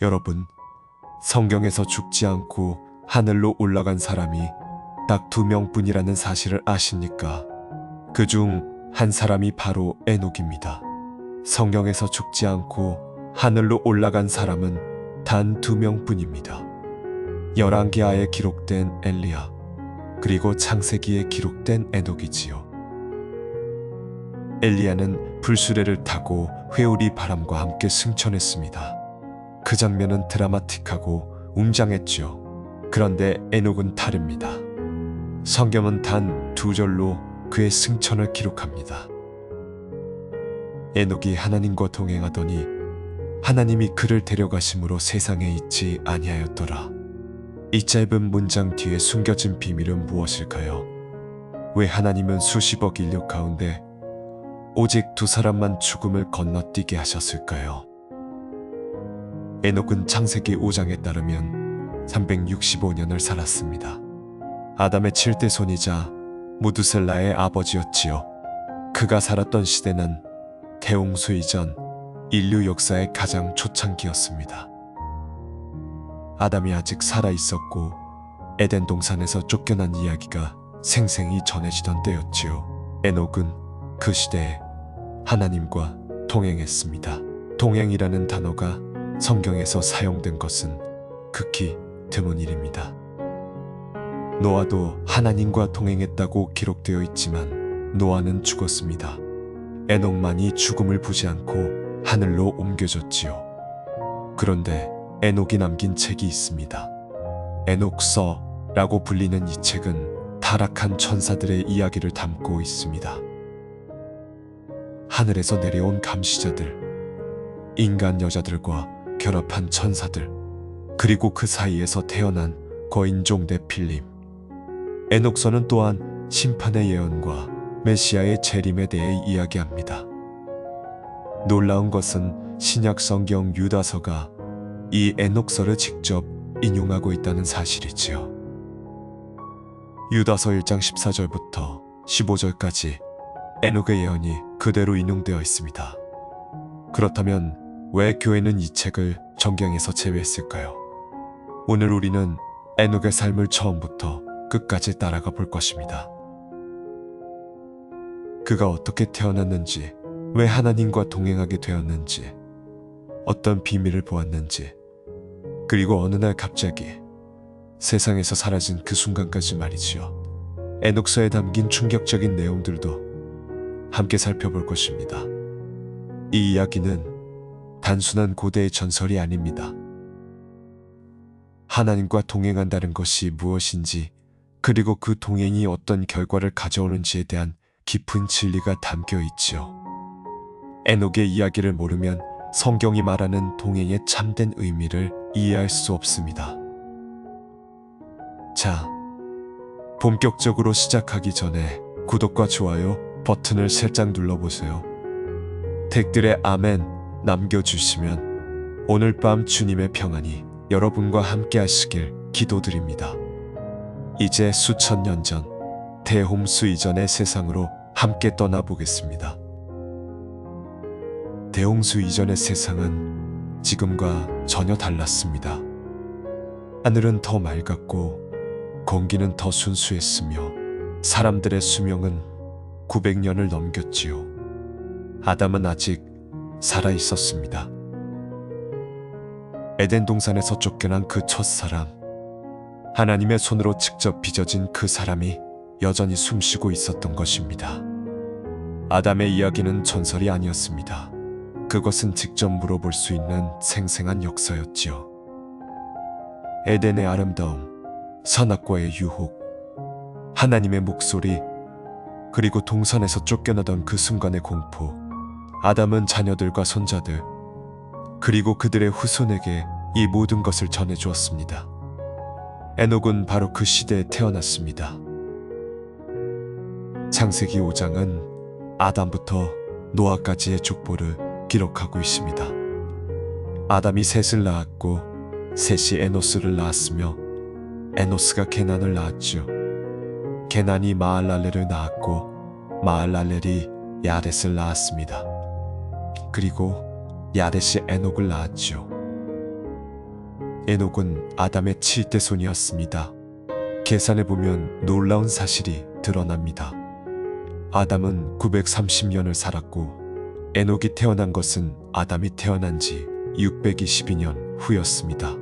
여러분, 성경에서 죽지 않고 하늘로 올라간 사람이 딱 2명뿐이라는 사실을 아십니까? 그중 한 사람이 바로 에녹입니다. 성경에서 죽지 않고 하늘로 올라간 사람은 단 2명뿐입니다. 열왕기하에 기록된 엘리야, 그리고 창세기에 기록된 에녹이지요. 엘리야는 불수레를 타고 회오리 바람과 함께 승천했습니다. 그 장면은 드라마틱하고 웅장했죠. 그런데 에녹은 다릅니다. 성경은 단 2절로 그의 승천을 기록합니다. 에녹이 하나님과 동행하더니 하나님이 그를 데려가심으로 세상에 있지 아니하였더라. 이 짧은 문장 뒤에 숨겨진 비밀은 무엇일까요? 왜 하나님은 수십억 인류 가운데 오직 2사람만 죽음을 건너뛰게 하셨을까요? 에녹은 창세기 5장에 따르면 365년을 살았습니다. 아담의 7대 손이자 무두셀라의 아버지였지요. 그가 살았던 시대는 대홍수 이전 인류 역사의 가장 초창기였습니다. 아담이 아직 살아있었고 에덴 동산에서 쫓겨난 이야기가 생생히 전해지던 때였지요. 에녹은 그 시대에 하나님과 동행했습니다. 동행이라는 단어가 성경에서 사용된 것은 극히 드문 일입니다. 노아도 하나님과 동행했다고 기록되어 있지만 노아는 죽었습니다. 에녹만이 죽음을 보지 않고 하늘로 옮겨졌지요. 그런데 에녹이 남긴 책이 있습니다. 에녹서라고 불리는 이 책은 타락한 천사들의 이야기를 담고 있습니다. 하늘에서 내려온 감시자들, 인간 여자들과 결합한 천사들, 그리고 그 사이에서 태어난 거인종 네필림. 에녹서는 또한 심판의 예언과 메시아의 재림에 대해 이야기합니다. 놀라운 것은 신약 성경 유다서가 이 에녹서를 직접 인용하고 있다는 사실이지요. 유다서 1장 14절부터 15절까지 에녹의 예언이 그대로 인용되어 있습니다. 그렇다면 왜 교회는 이 책을 성경에서 제외했을까요? 오늘 우리는 에녹의 삶을 처음부터 끝까지 따라가 볼 것입니다. 그가 어떻게 태어났는지, 왜 하나님과 동행하게 되었는지, 어떤 비밀을 보았는지, 그리고 어느 날 갑자기 세상에서 사라진 그 순간까지 말이지요. 에녹서에 담긴 충격적인 내용들도 함께 살펴볼 것입니다. 이 이야기는 단순한 고대의 전설이 아닙니다. 하나님과 동행한다는 것이 무엇인지, 그리고 그 동행이 어떤 결과를 가져오는지에 대한 깊은 진리가 담겨 있지요. 에녹의 이야기를 모르면 성경이 말하는 동행의 참된 의미를 이해할 수 없습니다. 자, 본격적으로 시작하기 전에 구독과 좋아요 버튼을 살짝 눌러보세요. 댓글에 아멘 남겨주시면 오늘 밤 주님의 평안이 여러분과 함께 하시길 기도드립니다. 이제 수천 년 전 대홍수 이전의 세상으로 함께 떠나보겠습니다. 대홍수 이전의 세상은 지금과 전혀 달랐습니다. 하늘은 더 맑았고 공기는 더 순수했으며 사람들의 수명은 900년을 넘겼지요. 아담은 아직 살아 있었습니다. 에덴 동산에서 쫓겨난 그 첫사람, 하나님의 손으로 직접 빚어진 그 사람이 여전히 숨쉬고 있었던 것입니다. 아담의 이야기는 전설이 아니었습니다. 그것은 직접 물어볼 수 있는 생생한 역사였지요. 에덴의 아름다움, 선악과의 유혹, 하나님의 목소리, 그리고 동산에서 쫓겨나던 그 순간의 공포. 아담은 자녀들과 손자들, 그리고 그들의 후손에게 이 모든 것을 전해주었습니다. 에녹은 바로 그 시대에 태어났습니다. 창세기 5장은 아담부터 노아까지의 족보를 기록하고 있습니다. 아담이 셋을 낳았고 셋이 에노스를 낳았으며 에노스가 게난을 낳았죠. 게난이 마할랄렐을 낳았고 마할랄렐이 야렛을 낳았습니다. 그리고 야렛이 에녹을 낳았죠. 에녹은 아담의 7대 손이었습니다. 계산해보면 놀라운 사실이 드러납니다. 아담은 930년을 살았고 에녹이 태어난 것은 아담이 태어난 지 622년 후였습니다.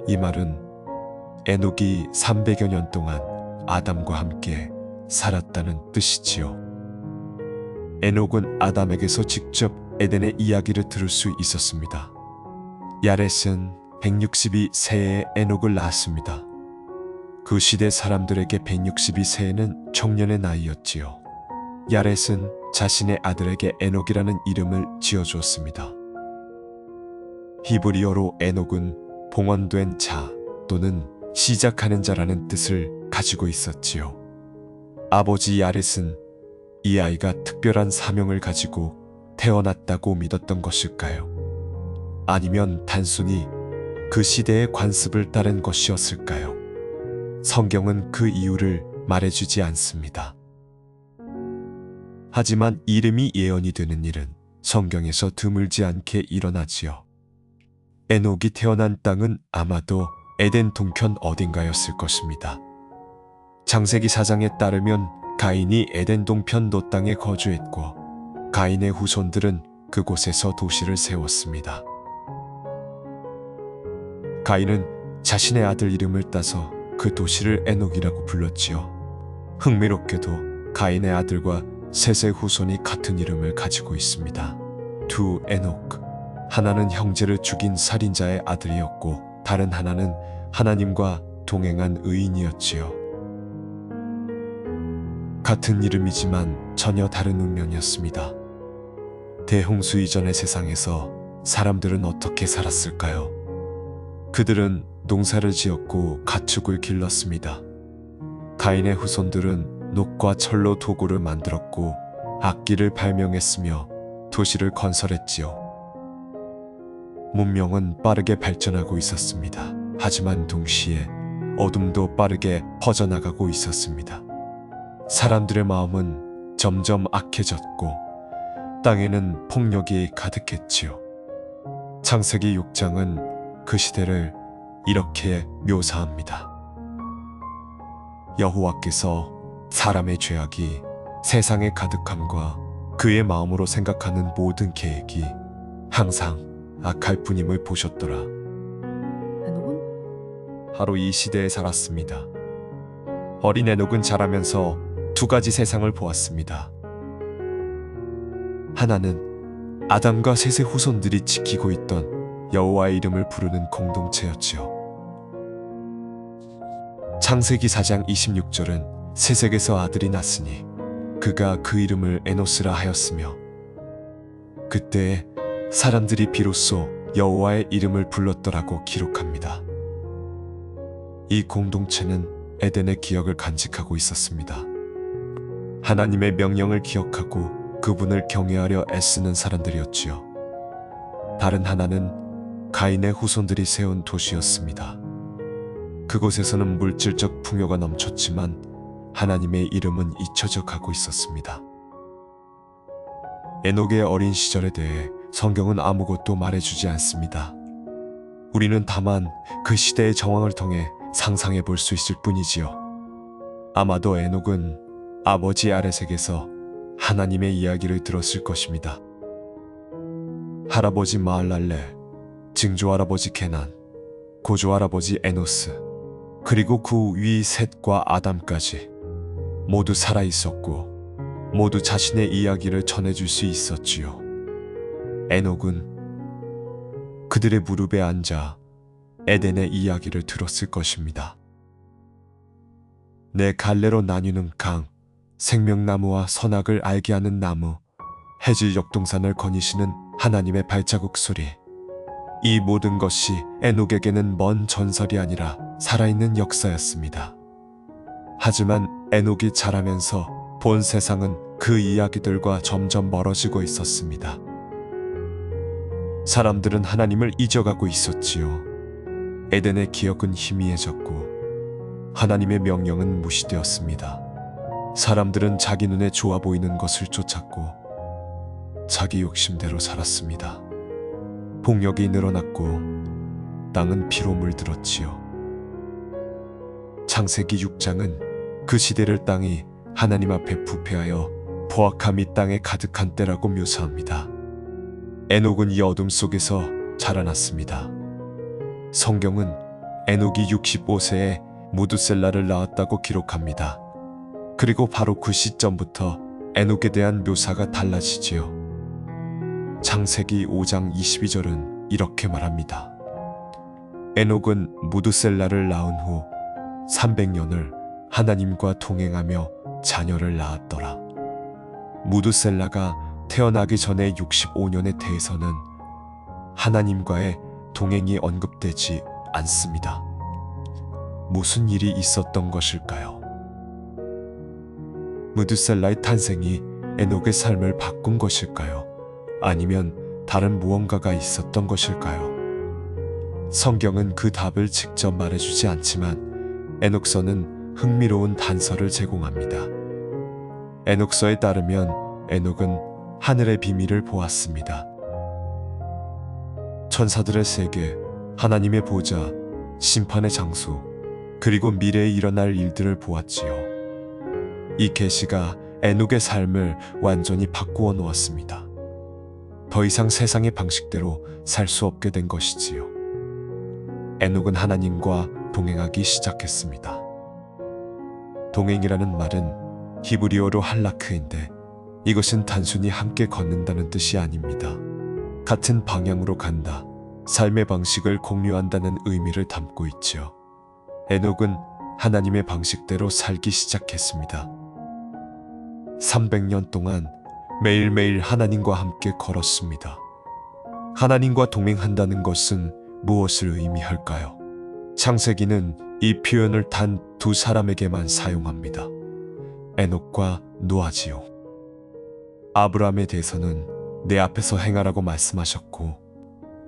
이 말은 에녹이 300여 년 동안 아담과 함께 살았다는 뜻이지요. 에녹은 아담에게서 직접 에덴의 이야기를 들을 수 있었습니다. 야렛은 162세에 에녹을 낳았습니다. 그 시대 사람들에게 162세는 청년의 나이였지요. 야렛은 자신의 아들에게 에녹이라는 이름을 지어주었습니다. 히브리어로 에녹은 봉헌된 자 또는 시작하는 자라는 뜻을 가지고 있었지요. 아버지 야렛은 이 아이가 특별한 사명을 가지고 태어났다고 믿었던 것일까요? 아니면 단순히 그 시대의 관습을 따른 것이었을까요? 성경은 그 이유를 말해주지 않습니다. 하지만 이름이 예언이 되는 일은 성경에서 드물지 않게 일어나지요. 에녹이 태어난 땅은 아마도 에덴 동편 어딘가였을 것입니다. 창세기 4장에 따르면 가인이 에덴 동편 노 땅에 거주했고 가인의 후손들은 그곳에서 도시를 세웠습니다. 가인은 자신의 아들 이름을 따서 그 도시를 에녹이라고 불렀지요. 흥미롭게도 가인의 아들과 셋의 후손이 같은 이름을 가지고 있습니다. 두 에녹, 하나는 형제를 죽인 살인자의 아들이었고 다른 하나는 하나님과 동행한 의인이었지요. 같은 이름이지만 전혀 다른 운명이었습니다. 대홍수 이전의 세상에서 사람들은 어떻게 살았을까요? 그들은 농사를 지었고 가축을 길렀습니다. 가인의 후손들은 녹과 철로 도구를 만들었고 악기를 발명했으며 도시를 건설했지요. 문명은 빠르게 발전하고 있었습니다. 하지만 동시에 어둠도 빠르게 퍼져나가고 있었습니다. 사람들의 마음은 점점 악해졌고 땅에는 폭력이 가득했지요. 창세기 6장은 그 시대를 이렇게 묘사합니다. 여호와께서 사람의 죄악이 세상에 가득함과 그의 마음으로 생각하는 모든 계획이 항상 악할 뿐임을 보셨더라. 에녹은 바로 이 시대에 살았습니다. 어린 에녹은 자라면서 두 가지 세상을 보았습니다. 하나는 아담과 셋의 후손들이 지키고 있던 여호와의 이름을 부르는 공동체였지요. 창세기 4장 26절은 셋에게서 아들이 났으니 그가 그 이름을 에노스라 하였으며 그때에 사람들이 비로소 여호와의 이름을 불렀더라고 기록합니다. 이 공동체는 에덴의 기억을 간직하고 있었습니다. 하나님의 명령을 기억하고 그분을 경외하려 애쓰는 사람들이었지요. 다른 하나는 가인의 후손들이 세운 도시였습니다. 그곳에서는 물질적 풍요가 넘쳤지만 하나님의 이름은 잊혀져 가고 있었습니다. 에녹의 어린 시절에 대해 성경은 아무것도 말해주지 않습니다. 우리는 다만 그 시대의 정황을 통해 상상해 볼 수 있을 뿐이지요. 아마도 에녹은 아버지 아렛에게서 하나님의 이야기를 들었을 것입니다. 할아버지 마할랄렐, 증조할아버지 게난, 고조할아버지 에노스, 그리고 그 위 셋과 아담까지 모두 살아있었고 모두 자신의 이야기를 전해줄 수 있었지요. 에녹은 그들의 무릎에 앉아 에덴의 이야기를 들었을 것입니다. 내 갈래로 나뉘는 강, 생명나무와 선악을 알게 하는 나무, 해질 역동산을 거니시는 하나님의 발자국 소리. 이 모든 것이 에녹에게는 먼 전설이 아니라 살아있는 역사였습니다. 하지만 에녹이 자라면서 본 세상은 그 이야기들과 점점 멀어지고 있었습니다. 사람들은 하나님을 잊어가고 있었지요. 에덴의 기억은 희미해졌고 하나님의 명령은 무시되었습니다. 사람들은 자기 눈에 좋아 보이는 것을 쫓았고 자기 욕심대로 살았습니다. 폭력이 늘어났고 땅은 피로 물들었지요. 창세기 6장은 그 시대를 땅이 하나님 앞에 부패하여 포악함이 땅에 가득한 때라고 묘사합니다. 에녹은 이 어둠 속에서 자라났습니다. 성경은 에녹이 65세에 무두셀라를 낳았다고 기록합니다. 그리고 바로 그 시점부터 에녹에 대한 묘사가 달라지지요. 창세기 5장 22절은 이렇게 말합니다. 에녹은 무두셀라를 낳은 후 300년을 하나님과 동행하며 자녀를 낳았더라. 무두셀라가 태어나기 전에 65년에 대해서는 하나님과의 동행이 언급되지 않습니다. 무슨 일이 있었던 것일까요? 무두셀라의 탄생이 에녹의 삶을 바꾼 것일까요? 아니면 다른 무언가가 있었던 것일까요? 성경은 그 답을 직접 말해주지 않지만 에녹서는 흥미로운 단서를 제공합니다. 에녹서에 따르면 에녹은 하늘의 비밀을 보았습니다. 천사들의 세계, 하나님의 보좌, 심판의 장소, 그리고 미래에 일어날 일들을 보았지요. 이 계시가 에녹의 삶을 완전히 바꾸어 놓았습니다. 더 이상 세상의 방식대로 살 수 없게 된 것이지요. 에녹은 하나님과 동행하기 시작했습니다. 동행이라는 말은 히브리어로 할라크인데 이것은 단순히 함께 걷는다는 뜻이 아닙니다. 같은 방향으로 간다, 삶의 방식을 공유한다는 의미를 담고 있지요. 에녹은 하나님의 방식대로 살기 시작했습니다. 300년 동안 매일매일 하나님과 함께 걸었습니다. 하나님과 동행한다는 것은 무엇을 의미할까요? 창세기는 이 표현을 단 두 사람에게만 사용합니다. 에녹과 노아지요. 아브라함에 대해서는 내 앞에서 행하라고 말씀하셨고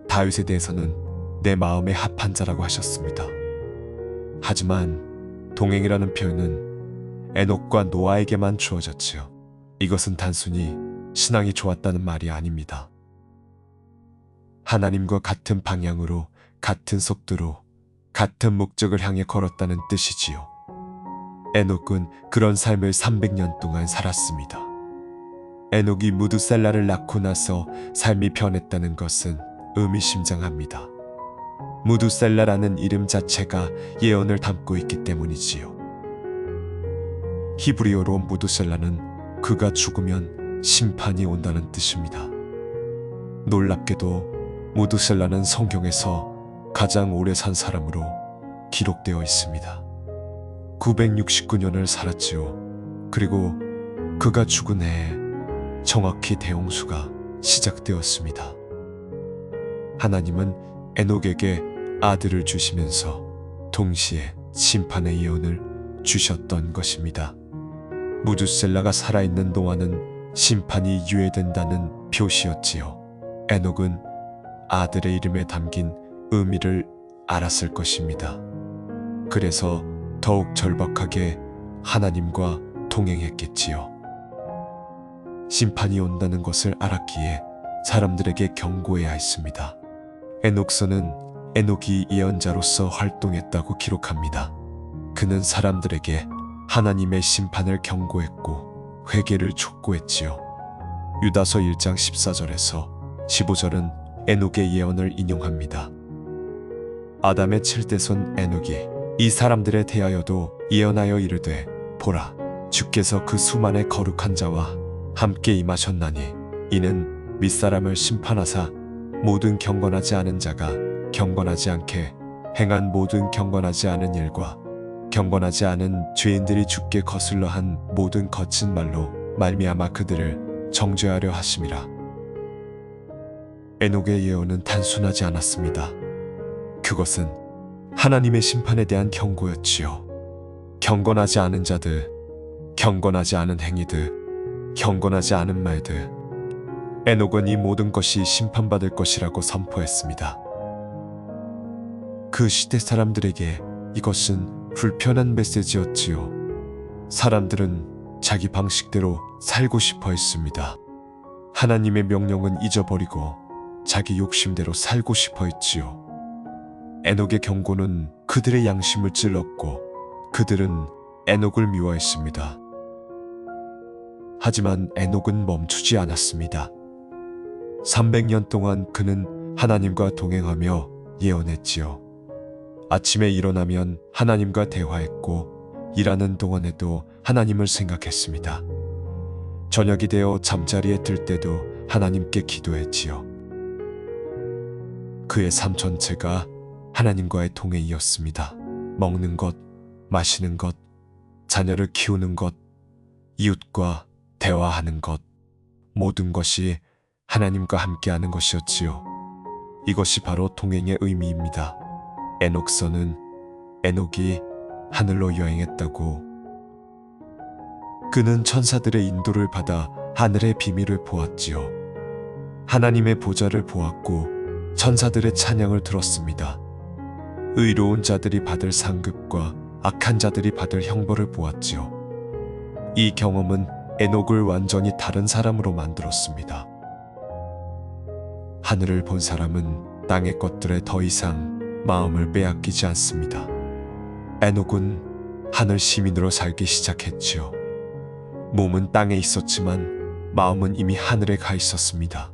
다윗에 대해서는 내 마음에 합한 자라고 하셨습니다. 하지만 동행이라는 표현은 에녹과 노아에게만 주어졌지요. 이것은 단순히 신앙이 좋았다는 말이 아닙니다. 하나님과 같은 방향으로, 같은 속도로, 같은 목적을 향해 걸었다는 뜻이지요. 에녹은 그런 삶을 300년 동안 살았습니다. 에녹이 무두셀라를 낳고 나서 삶이 변했다는 것은 의미심장합니다. 무두셀라라는 이름 자체가 예언을 담고 있기 때문이지요. 히브리어로 무두셀라는 그가 죽으면 심판이 온다는 뜻입니다. 놀랍게도 무두셀라는 성경에서 가장 오래 산 사람으로 기록되어 있습니다. 969년을 살았지요. 그리고 그가 죽은 해에 정확히 대홍수가 시작되었습니다. 하나님은 에녹에게 아들을 주시면서 동시에 심판의 예언을 주셨던 것입니다. 무두셀라가 살아있는 동안은 심판이 유예된다는 표시였지요. 에녹은 아들의 이름에 담긴 의미를 알았을 것입니다. 그래서 더욱 절박하게 하나님과 동행했겠지요. 심판이 온다는 것을 알았기에 사람들에게 경고해야 했습니다. 에녹서는 에녹이 예언자로서 활동했다고 기록합니다. 그는 사람들에게 하나님의 심판을 경고했고 회개를 촉구했지요. 유다서 1장 14절에서 15절은 에녹의 예언을 인용합니다. 아담의 7대손 에녹이 이 사람들에 대하여도 예언하여 이르되 보라, 주께서 그 수만의 거룩한 자와 함께 임하셨나니 이는 밑사람을 심판하사 모든 경건하지 않은 자가 경건하지 않게 행한 모든 경건하지 않은 일과 경건하지 않은 죄인들이 주께 거슬러 한 모든 거친 말로 말미암아 그들을 정죄하려 하심이라. 에녹의 예언은 단순하지 않았습니다. 그것은 하나님의 심판에 대한 경고였지요. 경건하지 않은 자들, 경건하지 않은 행위들, 경건하지 않은 말들. 에녹은 이 모든 것이 심판받을 것이라고 선포했습니다. 그 시대 사람들에게 이것은 불편한 메시지였지요. 사람들은 자기 방식대로 살고 싶어 했습니다. 하나님의 명령은 잊어버리고 자기 욕심대로 살고 싶어 했지요. 에녹의 경고는 그들의 양심을 찔렀고 그들은 에녹을 미워했습니다. 하지만 에녹은 멈추지 않았습니다. 300년 동안 그는 하나님과 동행하며 예언했지요. 아침에 일어나면 하나님과 대화했고 일하는 동안에도 하나님을 생각했습니다. 저녁이 되어 잠자리에 들 때도 하나님께 기도했지요. 그의 삶 전체가 하나님과의 동행이었습니다. 먹는 것, 마시는 것, 자녀를 키우는 것, 이웃과 대화하는 것, 모든 것이 하나님과 함께하는 것이었지요. 이것이 바로 동행의 의미입니다. 에녹서는 에녹이 하늘로 여행했다고. 그는 천사들의 인도를 받아 하늘의 비밀을 보았지요. 하나님의 보좌를 보았고 천사들의 찬양을 들었습니다. 의로운 자들이 받을 상급과 악한 자들이 받을 형벌을 보았지요. 이 경험은 에녹을 완전히 다른 사람으로 만들었습니다. 하늘을 본 사람은 땅의 것들에 더 이상 마음을 빼앗기지 않습니다. 에녹은 하늘 시민으로 살기 시작했지요. 몸은 땅에 있었지만 마음은 이미 하늘에 가 있었습니다.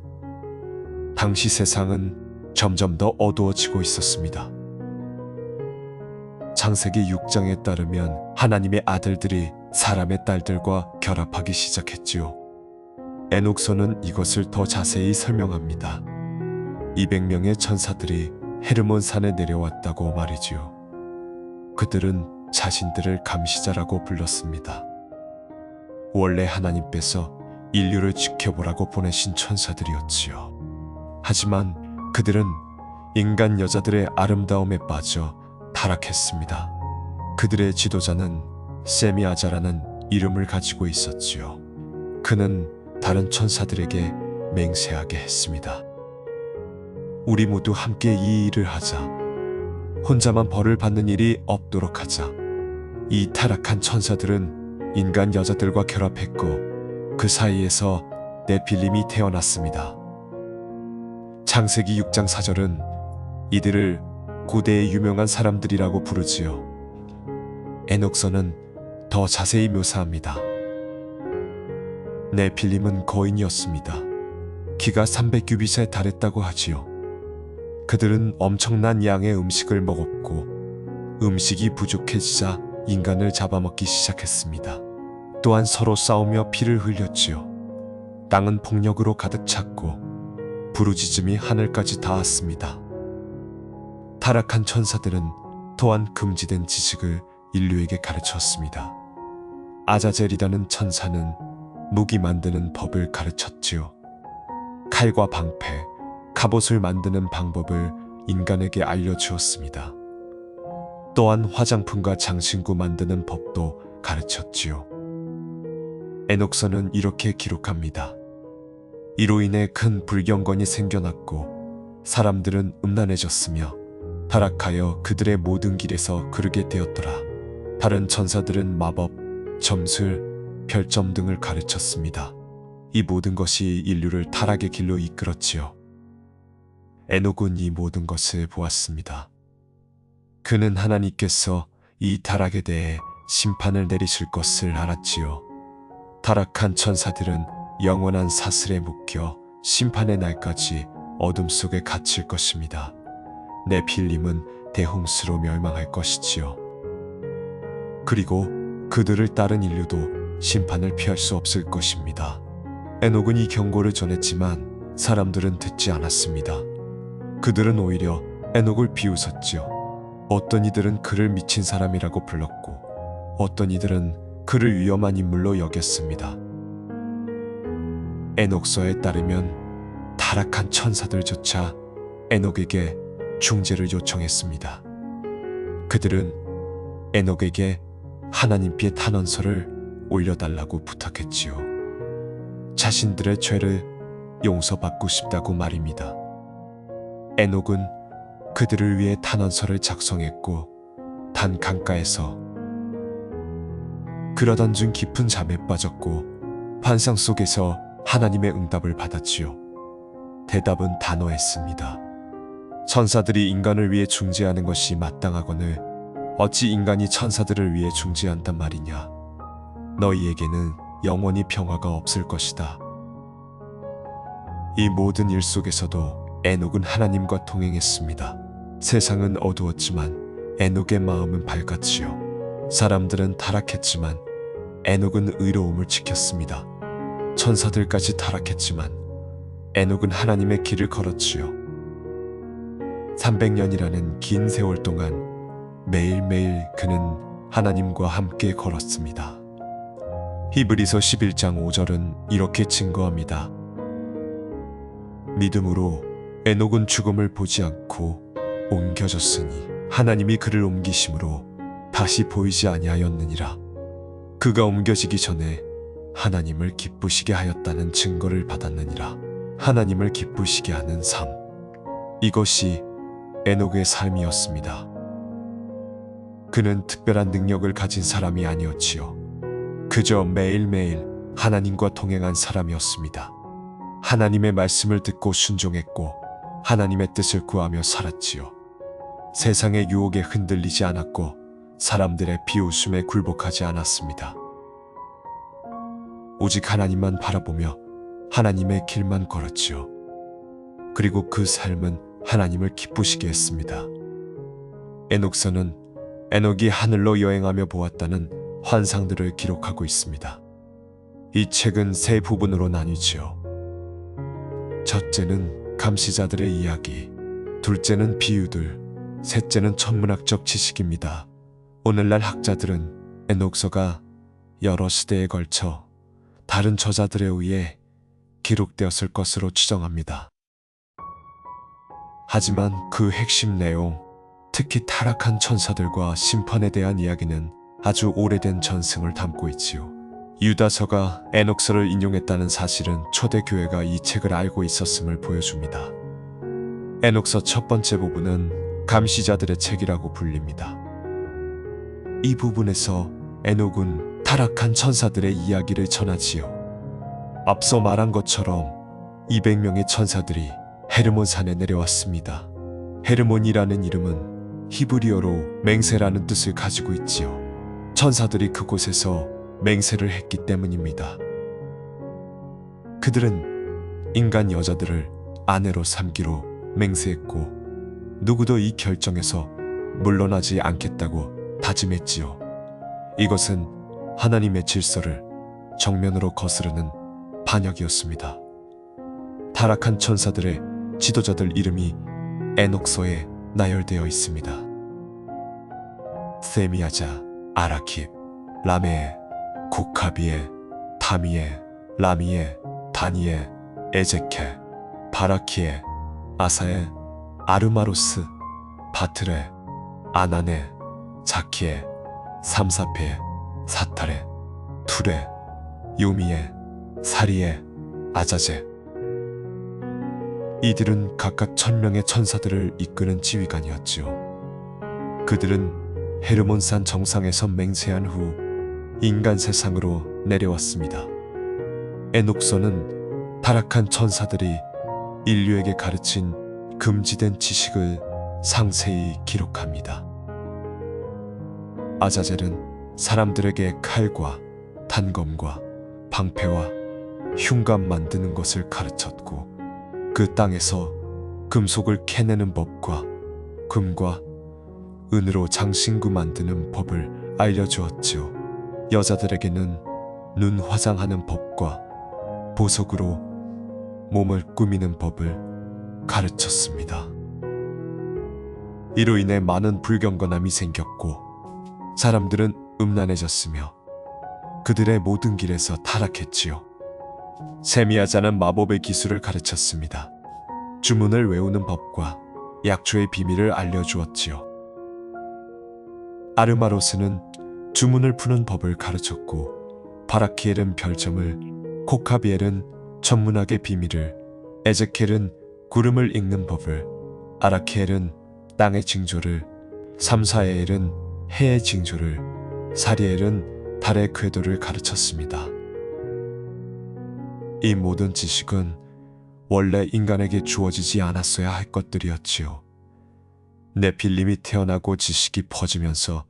당시 세상은 점점 더 어두워지고 있었습니다. 창세기 6장에 따르면 하나님의 아들들이 사람의 딸들과 결합하기 시작했지요. 에녹서는 이것을 더 자세히 설명합니다. 200명의 천사들이 헤르몬 산에 내려왔다고 말이지요. 그들은 자신들을 감시자라고 불렀습니다. 원래 하나님께서 인류를 지켜보라고 보내신 천사들이었지요. 하지만 그들은 인간 여자들의 아름다움에 빠져 타락했습니다. 그들의 지도자는 세미아자라는 이름을 가지고 있었지요. 그는 다른 천사들에게 맹세하게 했습니다. 우리 모두 함께 이 일을 하자. 혼자만 벌을 받는 일이 없도록 하자. 이 타락한 천사들은 인간 여자들과 결합했고 그 사이에서 네필림이 태어났습니다. 창세기 6장 4절은 이들을 고대의 유명한 사람들이라고 부르지요. 에녹서는 더 자세히 묘사합니다. 네필림은 거인이었습니다. 키가 300규빗에 달했다고 하지요. 그들은 엄청난 양의 음식을 먹었고 음식이 부족해지자 인간을 잡아먹기 시작했습니다. 또한 서로 싸우며 피를 흘렸지요. 땅은 폭력으로 가득 찼고 부르짖음이 하늘까지 닿았습니다. 타락한 천사들은 또한 금지된 지식을 인류에게 가르쳤습니다. 아자젤이라는 천사는 무기 만드는 법을 가르쳤지요. 칼과 방패, 갑옷을 만드는 방법을 인간에게 알려주었습니다. 또한 화장품과 장신구 만드는 법도 가르쳤지요. 에녹서는 이렇게 기록합니다. 이로 인해 큰 불경건이 생겨났고 사람들은 음란해졌으며 타락하여 그들의 모든 길에서 그르게 되었더라. 다른 천사들은 마법, 점술, 별점 등을 가르쳤습니다. 이 모든 것이 인류를 타락의 길로 이끌었지요. 에녹은 이 모든 것을 보았습니다. 그는 하나님께서 이 타락에 대해 심판을 내리실 것을 알았지요. 타락한 천사들은 영원한 사슬에 묶여 심판의 날까지 어둠 속에 갇힐 것입니다. 네필림은 대홍수로 멸망할 것이지요. 그리고 그들을 따른 인류도 심판을 피할 수 없을 것입니다. 에녹은 이 경고를 전했지만 사람들은 듣지 않았습니다. 그들은 오히려 에녹을 비웃었지요. 어떤 이들은 그를 미친 사람이라고 불렀고 어떤 이들은 그를 위험한 인물로 여겼습니다. 에녹서에 따르면 타락한 천사들조차 에녹에게 중재를 요청했습니다. 그들은 에녹에게 하나님께 탄원서를 올려달라고 부탁했지요. 자신들의 죄를 용서받고 싶다고 말입니다. 에녹은 그들을 위해 탄원서를 작성했고 단 강가에서 그러던 중 깊은 잠에 빠졌고 환상 속에서 하나님의 응답을 받았지요. 대답은 단호했습니다. 천사들이 인간을 위해 중재하는 것이 마땅하거늘 어찌 인간이 천사들을 위해 중재한단 말이냐. 너희에게는 영원히 평화가 없을 것이다. 이 모든 일 속에서도 에녹은 하나님과 동행했습니다. 세상은 어두웠지만 에녹의 마음은 밝았지요. 사람들은 타락했지만 에녹은 의로움을 지켰습니다. 천사들까지 타락했지만 에녹은 하나님의 길을 걸었지요. 300년이라는 긴 세월 동안 매일매일 그는 하나님과 함께 걸었습니다. 히브리서 11장 5절은 이렇게 증거합니다. 믿음으로 에녹은 죽음을 보지 않고 옮겨졌으니 하나님이 그를 옮기심으로 다시 보이지 아니하였느니라. 그가 옮겨지기 전에 하나님을 기쁘시게 하였다는 증거를 받았느니라. 하나님을 기쁘시게 하는 삶. 이것이 에녹의 삶이었습니다. 그는 특별한 능력을 가진 사람이 아니었지요. 그저 매일매일 하나님과 동행한 사람이었습니다. 하나님의 말씀을 듣고 순종했고 하나님의 뜻을 구하며 살았지요. 세상의 유혹에 흔들리지 않았고 사람들의 비웃음에 굴복하지 않았습니다. 오직 하나님만 바라보며 하나님의 길만 걸었지요. 그리고 그 삶은 하나님을 기쁘시게 했습니다. 에녹서는 에녹이 하늘로 여행하며 보았다는 환상들을 기록하고 있습니다. 이 책은 세 부분으로 나뉘지요. 첫째는 감시자들의 이야기, 둘째는 비유들, 셋째는 천문학적 지식입니다. 오늘날 학자들은 에녹서가 여러 시대에 걸쳐 다른 저자들에 의해 기록되었을 것으로 추정합니다. 하지만 그 핵심 내용, 특히 타락한 천사들과 심판에 대한 이야기는 아주 오래된 전승을 담고 있지요. 유다서가 에녹서를 인용했다는 사실은 초대교회가 이 책을 알고 있었음을 보여줍니다. 에녹서 첫 번째 부분은 감시자들의 책이라고 불립니다. 이 부분에서 에녹은 타락한 천사들의 이야기를 전하지요. 앞서 말한 것처럼 200명의 천사들이 헤르몬 산에 내려왔습니다. 헤르몬이라는 이름은 히브리어로 맹세라는 뜻을 가지고 있지요. 천사들이 그곳에서 맹세를 했기 때문입니다. 그들은 인간 여자들을 아내로 삼기로 맹세했고 누구도 이 결정에서 물러나지 않겠다고 다짐했지요. 이것은 하나님의 질서를 정면으로 거스르는 반역이었습니다. 타락한 천사들의 지도자들 이름이 에녹서에 나열되어 있습니다. 세미야자, 아라킵, 라메에, 고카비에, 다미에, 라미에, 다니에, 에제케, 바라키에, 아사에, 아르마로스, 바트레, 아나네, 자키에, 삼사페, 사타레, 투레, 요미에, 사리에, 아자제. 이들은 각각 1000명의 천사들을 이끄는 지휘관이었지요. 그들은 헤르몬산 정상에서 맹세한 후 인간 세상으로 내려왔습니다. 에녹서는 타락한 천사들이 인류에게 가르친 금지된 지식을 상세히 기록합니다. 아자젤은 사람들에게 칼과 단검과 방패와 흉감 만드는 것을 가르쳤고 그 땅에서 금속을 캐내는 법과 금과 은으로 장신구 만드는 법을 알려주었지요. 여자들에게는 눈 화장하는 법과 보석으로 몸을 꾸미는 법을 가르쳤습니다. 이로 인해 많은 불경건함이 생겼고 사람들은 음란해졌으며 그들의 모든 길에서 타락했지요. 세미야자는 마법의 기술을 가르쳤습니다. 주문을 외우는 법과 약초의 비밀을 알려주었지요. 아르마로스는 주문을 푸는 법을 가르쳤고 바라키엘은 별점을, 코카비엘은 천문학의 비밀을, 에제켈은 구름을 읽는 법을, 아라키엘은 땅의 징조를, 삼사에엘은 해의 징조를, 사리엘은 달의 궤도를 가르쳤습니다. 이 모든 지식은 원래 인간에게 주어지지 않았어야 할 것들이었지요. 네필림이 태어나고 지식이 퍼지면서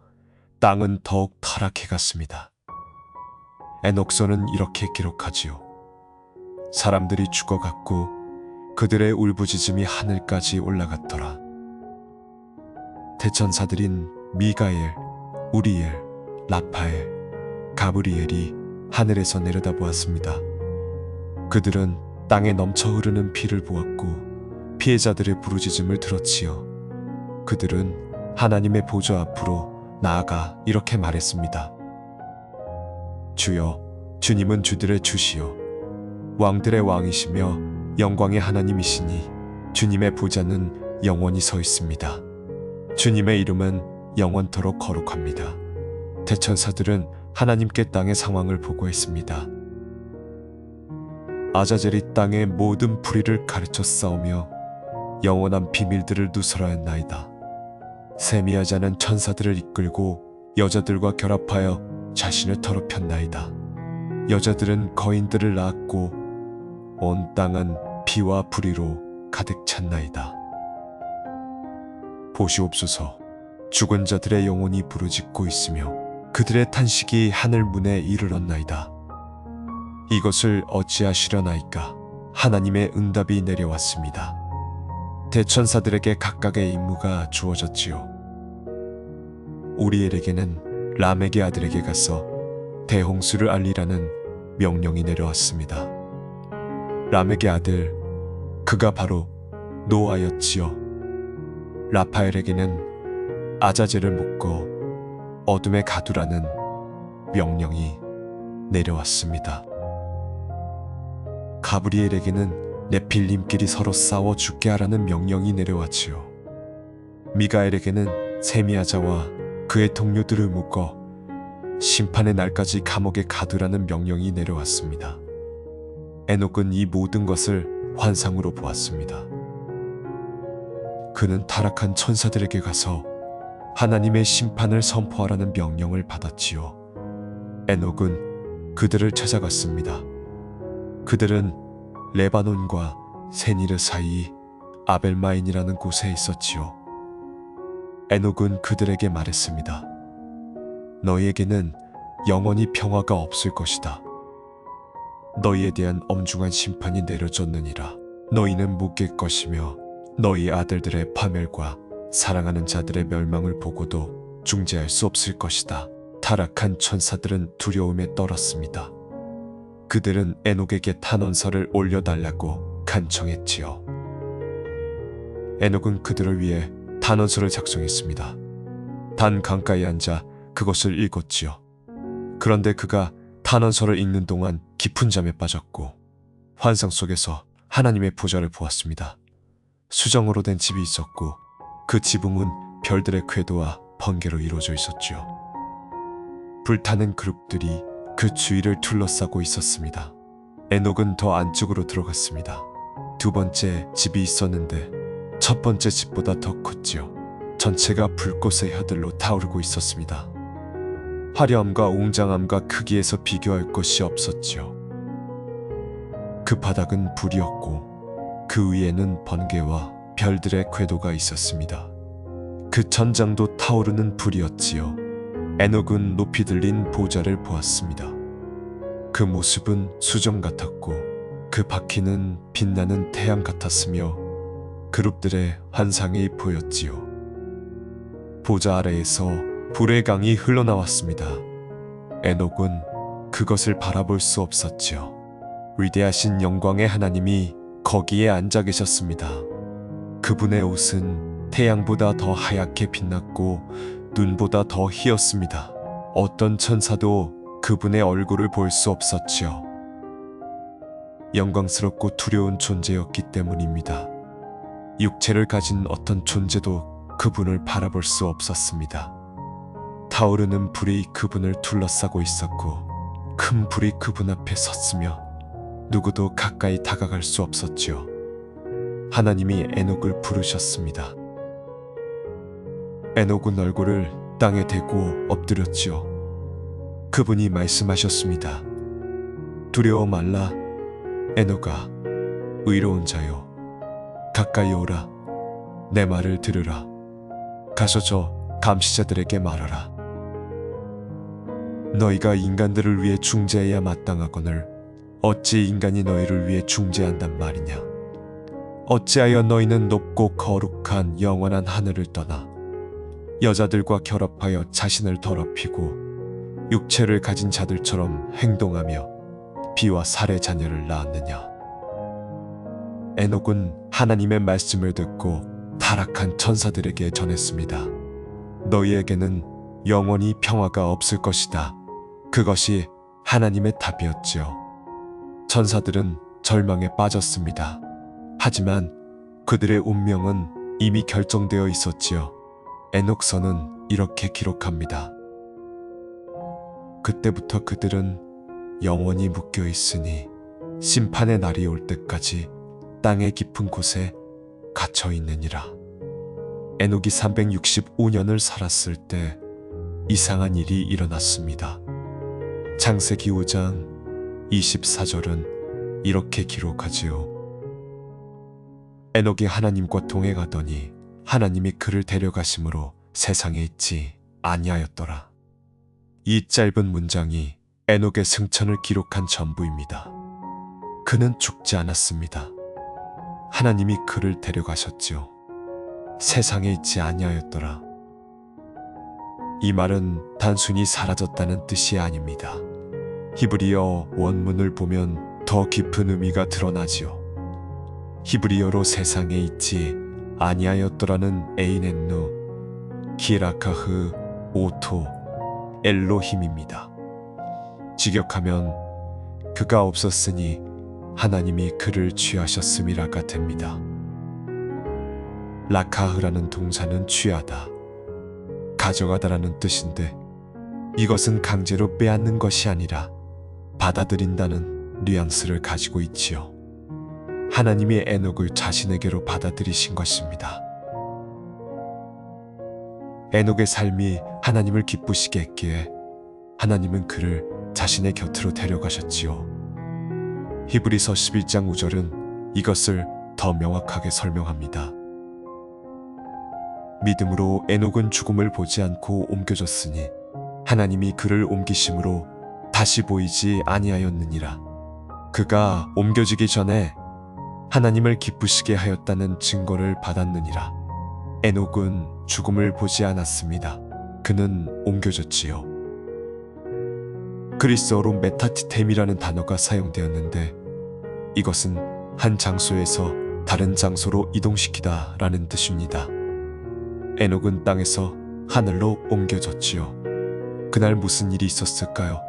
땅은 더욱 타락해 갔습니다. 에녹서는 이렇게 기록하지요. 사람들이 죽어갔고 그들의 울부짖음이 하늘까지 올라갔더라. 대천사들인 미가엘, 우리엘, 라파엘, 가브리엘이 하늘에서 내려다보았습니다. 그들은 땅에 넘쳐 흐르는 피를 보았고 피해자들의 부르짖음을 들었지요. 그들은 하나님의 보좌 앞으로 나아가 이렇게 말했습니다. 주여, 주님은 주들의 주시요 왕들의 왕이시며 영광의 하나님이시니 주님의 보좌는 영원히 서 있습니다. 주님의 이름은 영원토록 거룩합니다. 대천사들은 하나님께 땅의 상황을 보고했습니다. 아자젤이 땅의 모든 풀이를 가르쳐 싸우며 영원한 비밀들을 누설하였나이다. 세미야자는 천사들을 이끌고 여자들과 결합하여 자신을 더럽혔나이다. 여자들은 거인들을 낳았고 온 땅은 피와 불의로 가득 찼나이다. 보시옵소서, 죽은 자들의 영혼이 부르짖고 있으며 그들의 탄식이 하늘 문에 이르렀나이다. 이것을 어찌하시려나이까? 하나님의 응답이 내려왔습니다. 대천사들에게 각각의 임무가 주어졌지요. 우리엘에게는 라멕의 아들에게 가서 대홍수를 알리라는 명령이 내려왔습니다. 라멕의 아들, 그가 바로 노아였지요. 라파엘에게는 아자젤을 묶어 어둠에 가두라는 명령이 내려왔습니다. 가브리엘에게는 네필림끼리 서로 싸워 죽게 하라는 명령이 내려왔지요. 미가엘에게는 세미야자와 그의 동료들을 묶어 심판의 날까지 감옥에 가두라는 명령이 내려왔습니다. 에녹은 이 모든 것을 환상으로 보았습니다. 그는 타락한 천사들에게 가서 하나님의 심판을 선포하라는 명령을 받았지요. 에녹은 그들을 찾아갔습니다. 그들은 레바논과 세니르 사이 아벨마인이라는 곳에 있었지요. 에녹은 그들에게 말했습니다. 너희에게는 영원히 평화가 없을 것이다. 너희에 대한 엄중한 심판이 내려졌느니라. 너희는 묶일 것이며 너희 아들들의 파멸과 사랑하는 자들의 멸망을 보고도 중재할 수 없을 것이다. 타락한 천사들은 두려움에 떨었습니다. 그들은 에녹에게 탄원서를 올려달라고 간청했지요. 에녹은 그들을 위해 탄원서를 작성했습니다. 단 강가에 앉아 그것을 읽었지요. 그런데 그가 탄원서를 읽는 동안 깊은 잠에 빠졌고 환상 속에서 하나님의 보좌를 보았습니다. 수정으로 된 집이 있었고 그 지붕은 별들의 궤도와 번개로 이루어져 있었지요. 불타는 그룹들이 그 주위를 둘러싸고 있었습니다. 에녹은 더 안쪽으로 들어갔습니다. 두 번째 집이 있었는데 첫 번째 집보다 더 컸지요. 전체가 불꽃의 혀들로 타오르고 있었습니다. 화려함과 웅장함과 크기에서 비교할 것이 없었지요. 그 바닥은 불이었고 그 위에는 번개와 별들의 궤도가 있었습니다. 그 천장도 타오르는 불이었지요. 에녹은 높이 들린 보좌를 보았습니다. 그 모습은 수정 같았고 그 바퀴는 빛나는 태양 같았으며 그룹들의 환상이 보였지요. 보좌 아래에서 불의 강이 흘러나왔습니다. 에녹은 그것을 바라볼 수 없었지요. 위대하신 영광의 하나님이 거기에 앉아 계셨습니다. 그분의 옷은 태양보다 더 하얗게 빛났고 눈보다 더 희었습니다. 어떤 천사도 그분의 얼굴을 볼 수 없었지요. 영광스럽고 두려운 존재였기 때문입니다. 육체를 가진 어떤 존재도 그분을 바라볼 수 없었습니다. 타오르는 불이 그분을 둘러싸고 있었고 큰 불이 그분 앞에 섰으며 누구도 가까이 다가갈 수 없었지요. 하나님이 에녹을 부르셨습니다. 에녹은 얼굴을 땅에 대고 엎드렸지요. 그분이 말씀하셨습니다. 두려워 말라. 에녹아, 의로운 자여, 가까이 오라. 내 말을 들으라. 가서 저 감시자들에게 말하라. 너희가 인간들을 위해 중재해야 마땅하거늘 어찌 인간이 너희를 위해 중재한단 말이냐. 어찌하여 너희는 높고 거룩한 영원한 하늘을 떠나 여자들과 결합하여 자신을 더럽히고 육체를 가진 자들처럼 행동하며 비와 살의 자녀를 낳았느냐. 에녹은 하나님의 말씀을 듣고 타락한 천사들에게 전했습니다. 너희에게는 영원히 평화가 없을 것이다. 그것이 하나님의 답이었지요. 천사들은 절망에 빠졌습니다. 하지만 그들의 운명은 이미 결정되어 있었지요. 에녹서는 이렇게 기록합니다. 그때부터 그들은 영원히 묶여 있으니 심판의 날이 올 때까지 땅의 깊은 곳에 갇혀 있느니라. 에녹이 365년을 살았을 때 이상한 일이 일어났습니다. 창세기 5장 24절은 이렇게 기록하지요. 에녹이 하나님과 동행하더니 하나님이 그를 데려가심으로 세상에 있지 아니하였더라. 이 짧은 문장이 에녹의 승천을 기록한 전부입니다. 그는 죽지 않았습니다. 하나님이 그를 데려가셨지요. 세상에 있지 아니하였더라. 이 말은 단순히 사라졌다는 뜻이 아닙니다. 히브리어 원문을 보면 더 깊은 의미가 드러나지요. 히브리어로 세상에 있지 아니하였더라는 에이넨누, 기라카흐, 오토, 엘로힘입니다. 직역하면 그가 없었으니 하나님이 그를 취하셨음이라가 됩니다. 라카흐라는 동사는 취하다, 가져가다라는 뜻인데 이것은 강제로 빼앗는 것이 아니라 받아들인다는 뉘앙스를 가지고 있지요. 하나님이 에녹을 자신에게로 받아들이신 것입니다. 에녹의 삶이 하나님을 기쁘시게 했기에 하나님은 그를 자신의 곁으로 데려가셨지요. 히브리서 11장 5절은 이것을 더 명확하게 설명합니다. 믿음으로 에녹은 죽음을 보지 않고 옮겨졌으니 하나님이 그를 옮기심으로 다시 보이지 아니하였느니라. 그가 옮겨지기 전에 하나님을 기쁘시게 하였다는 증거를 받았느니라. 에녹은 죽음을 보지 않았습니다. 그는 옮겨졌지요. 그리스어로 메타티템이라는 단어가 사용되었는데 이것은 한 장소에서 다른 장소로 이동시키다 라는 뜻입니다. 에녹은 땅에서 하늘로 옮겨졌지요. 그날 무슨 일이 있었을까요?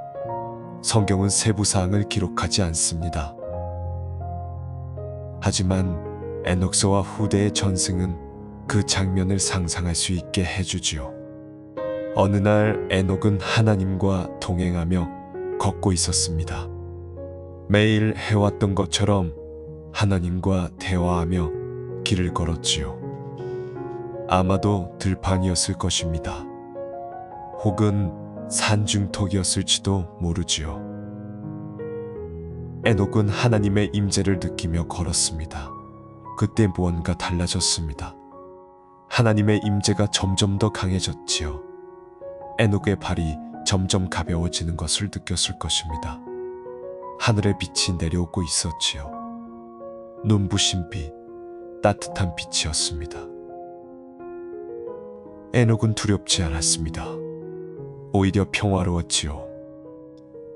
성경은 세부 사항을 기록하지 않습니다. 하지만 에녹서와 후대의 전승은 그 장면을 상상할 수 있게 해주지요. 어느 날 에녹은 하나님과 동행하며 걷고 있었습니다. 매일 해왔던 것처럼 하나님과 대화하며 길을 걸었지요. 아마도 들판이었을 것입니다. 혹은 산중턱이었을지도 모르지요. 에녹은 하나님의 임재를 느끼며 걸었습니다. 그때 무언가 달라졌습니다. 하나님의 임재가 점점 더 강해졌지요. 에녹의 발이 점점 가벼워지는 것을 느꼈을 것입니다. 하늘의 빛이 내려오고 있었지요. 눈부신 빛, 따뜻한 빛이었습니다. 에녹은 두렵지 않았습니다. 오히려 평화로웠지요.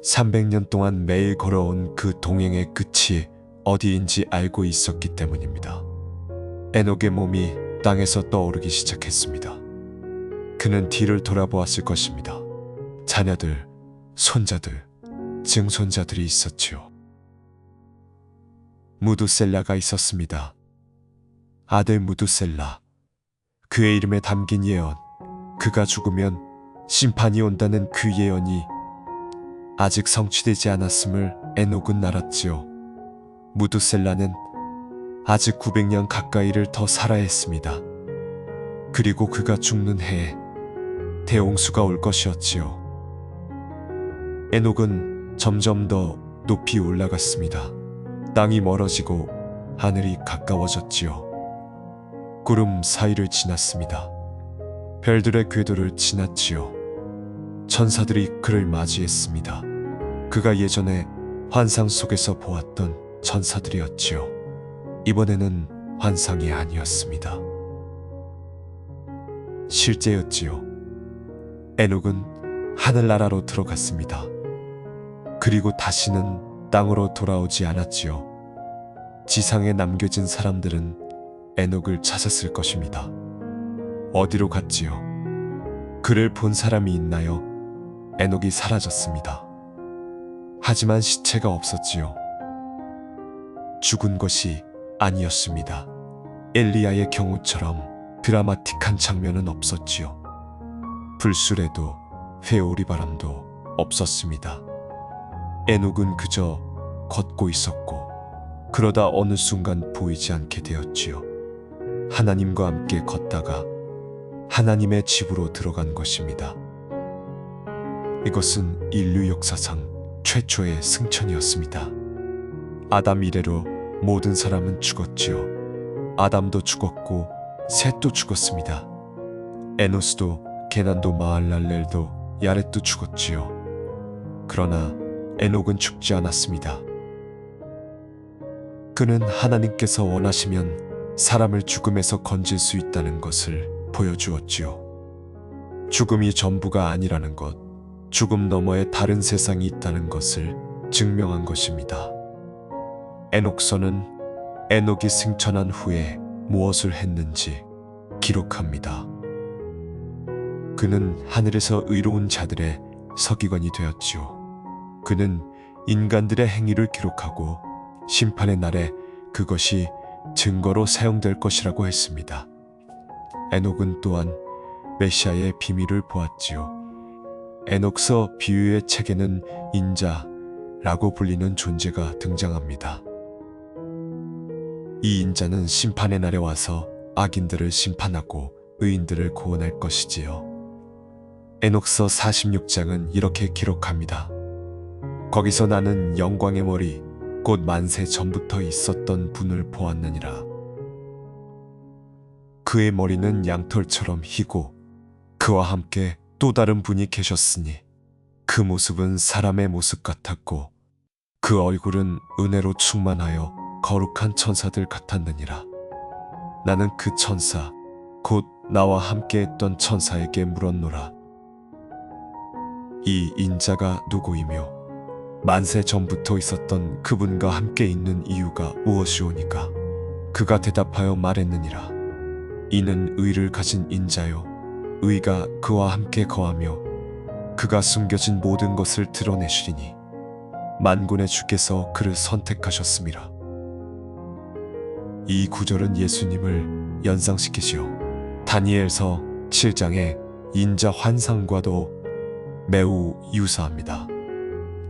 300년 동안 매일 걸어온 그 동행의 끝이 어디인지 알고 있었기 때문입니다. 에녹의 몸이 땅에서 떠오르기 시작했습니다. 그는 뒤를 돌아보았을 것입니다. 자녀들, 손자들, 증손자들이 있었지요. 무두셀라가 있었습니다. 아들 무두셀라. 그의 이름에 담긴 예언, 그가 죽으면 심판이 온다는 그 예언이 아직 성취되지 않았음을 에녹은 알았지요. 무두셀라는 아직 900년 가까이를 더 살아야 했습니다. 그리고 그가 죽는 해에 대홍수가 올 것이었지요. 에녹은 점점 더 높이 올라갔습니다. 땅이 멀어지고 하늘이 가까워졌지요. 구름 사이를 지났습니다. 별들의 궤도를 지났지요. 천사들이 그를 맞이했습니다. 그가 예전에 환상 속에서 보았던 천사들이었지요. 이번에는 환상이 아니었습니다. 실제였지요. 에녹은 하늘나라로 들어갔습니다. 그리고 다시는 땅으로 돌아오지 않았지요. 지상에 남겨진 사람들은 에녹을 찾았을 것입니다. 어디로 갔지요? 그를 본 사람이 있나요? 에녹이 사라졌습니다. 하지만 시체가 없었지요. 죽은 것이 아니었습니다. 엘리야의 경우처럼 드라마틱한 장면은 없었지요. 불수레도 회오리 바람도 없었습니다. 에녹은 그저 걷고 있었고 그러다 어느 순간 보이지 않게 되었지요. 하나님과 함께 걷다가 하나님의 집으로 들어간 것입니다. 이것은 인류 역사상 최초의 승천이었습니다. 아담 이래로 모든 사람은 죽었지요. 아담도 죽었고 셋도 죽었습니다. 에노스도 게난도 마할랄렐도 야렛도 죽었지요. 그러나 에녹은 죽지 않았습니다. 그는 하나님께서 원하시면 사람을 죽음에서 건질 수 있다는 것을 보여주었지요. 죽음이 전부가 아니라는 것, 죽음 너머에 다른 세상이 있다는 것을 증명한 것입니다. 에녹서는 에녹이 승천한 후에 무엇을 했는지 기록합니다. 그는 하늘에서 의로운 자들의 서기관이 되었지요. 그는 인간들의 행위를 기록하고 심판의 날에 그것이 증거로 사용될 것이라고 했습니다. 에녹은 또한 메시아의 비밀을 보았지요. 에녹서 비유의 책에는 인자라고 불리는 존재가 등장합니다. 이 인자는 심판의 날에 와서 악인들을 심판하고 의인들을 구원할 것이지요. 에녹서 46장은 이렇게 기록합니다. 거기서 나는 영광의 머리 곧 만세 전부터 있었던 분을 보았느니라. 그의 머리는 양털처럼 희고 그와 함께 또 다른 분이 계셨으니 그 모습은 사람의 모습 같았고 그 얼굴은 은혜로 충만하여 거룩한 천사들 같았느니라. 나는 그 천사 곧 나와 함께 했던 천사에게 물었노라. 이 인자가 누구이며 만세 전부터 있었던 그분과 함께 있는 이유가 무엇이오니까? 그가 대답하여 말했느니라. 이는 의를 가진 인자요 의가 그와 함께 거하며 그가 숨겨진 모든 것을 드러내시리니 만군의 주께서 그를 선택하셨음이라. 이 구절은 예수님을 연상시키시오. 다니엘서 7장의 인자 환상과도 매우 유사합니다.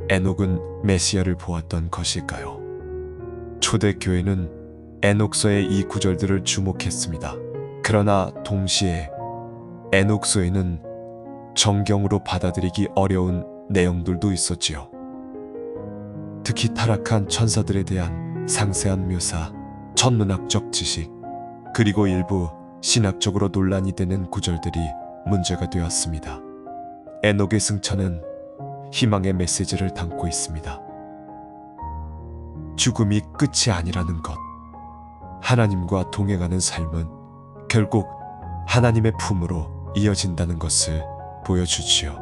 에녹은 메시아를 보았던 것일까요? 초대교회는 에녹서의 이 구절들을 주목했습니다. 그러나 동시에 에녹서에는 정경으로 받아들이기 어려운 내용들도 있었지요. 특히 타락한 천사들에 대한 상세한 묘사, 천문학적 지식, 그리고 일부 신학적으로 논란이 되는 구절들이 문제가 되었습니다. 에녹의 승천은 희망의 메시지를 담고 있습니다. 죽음이 끝이 아니라는 것. 하나님과 동행하는 삶은 결국 하나님의 품으로 이어진다는 것을 보여주지요.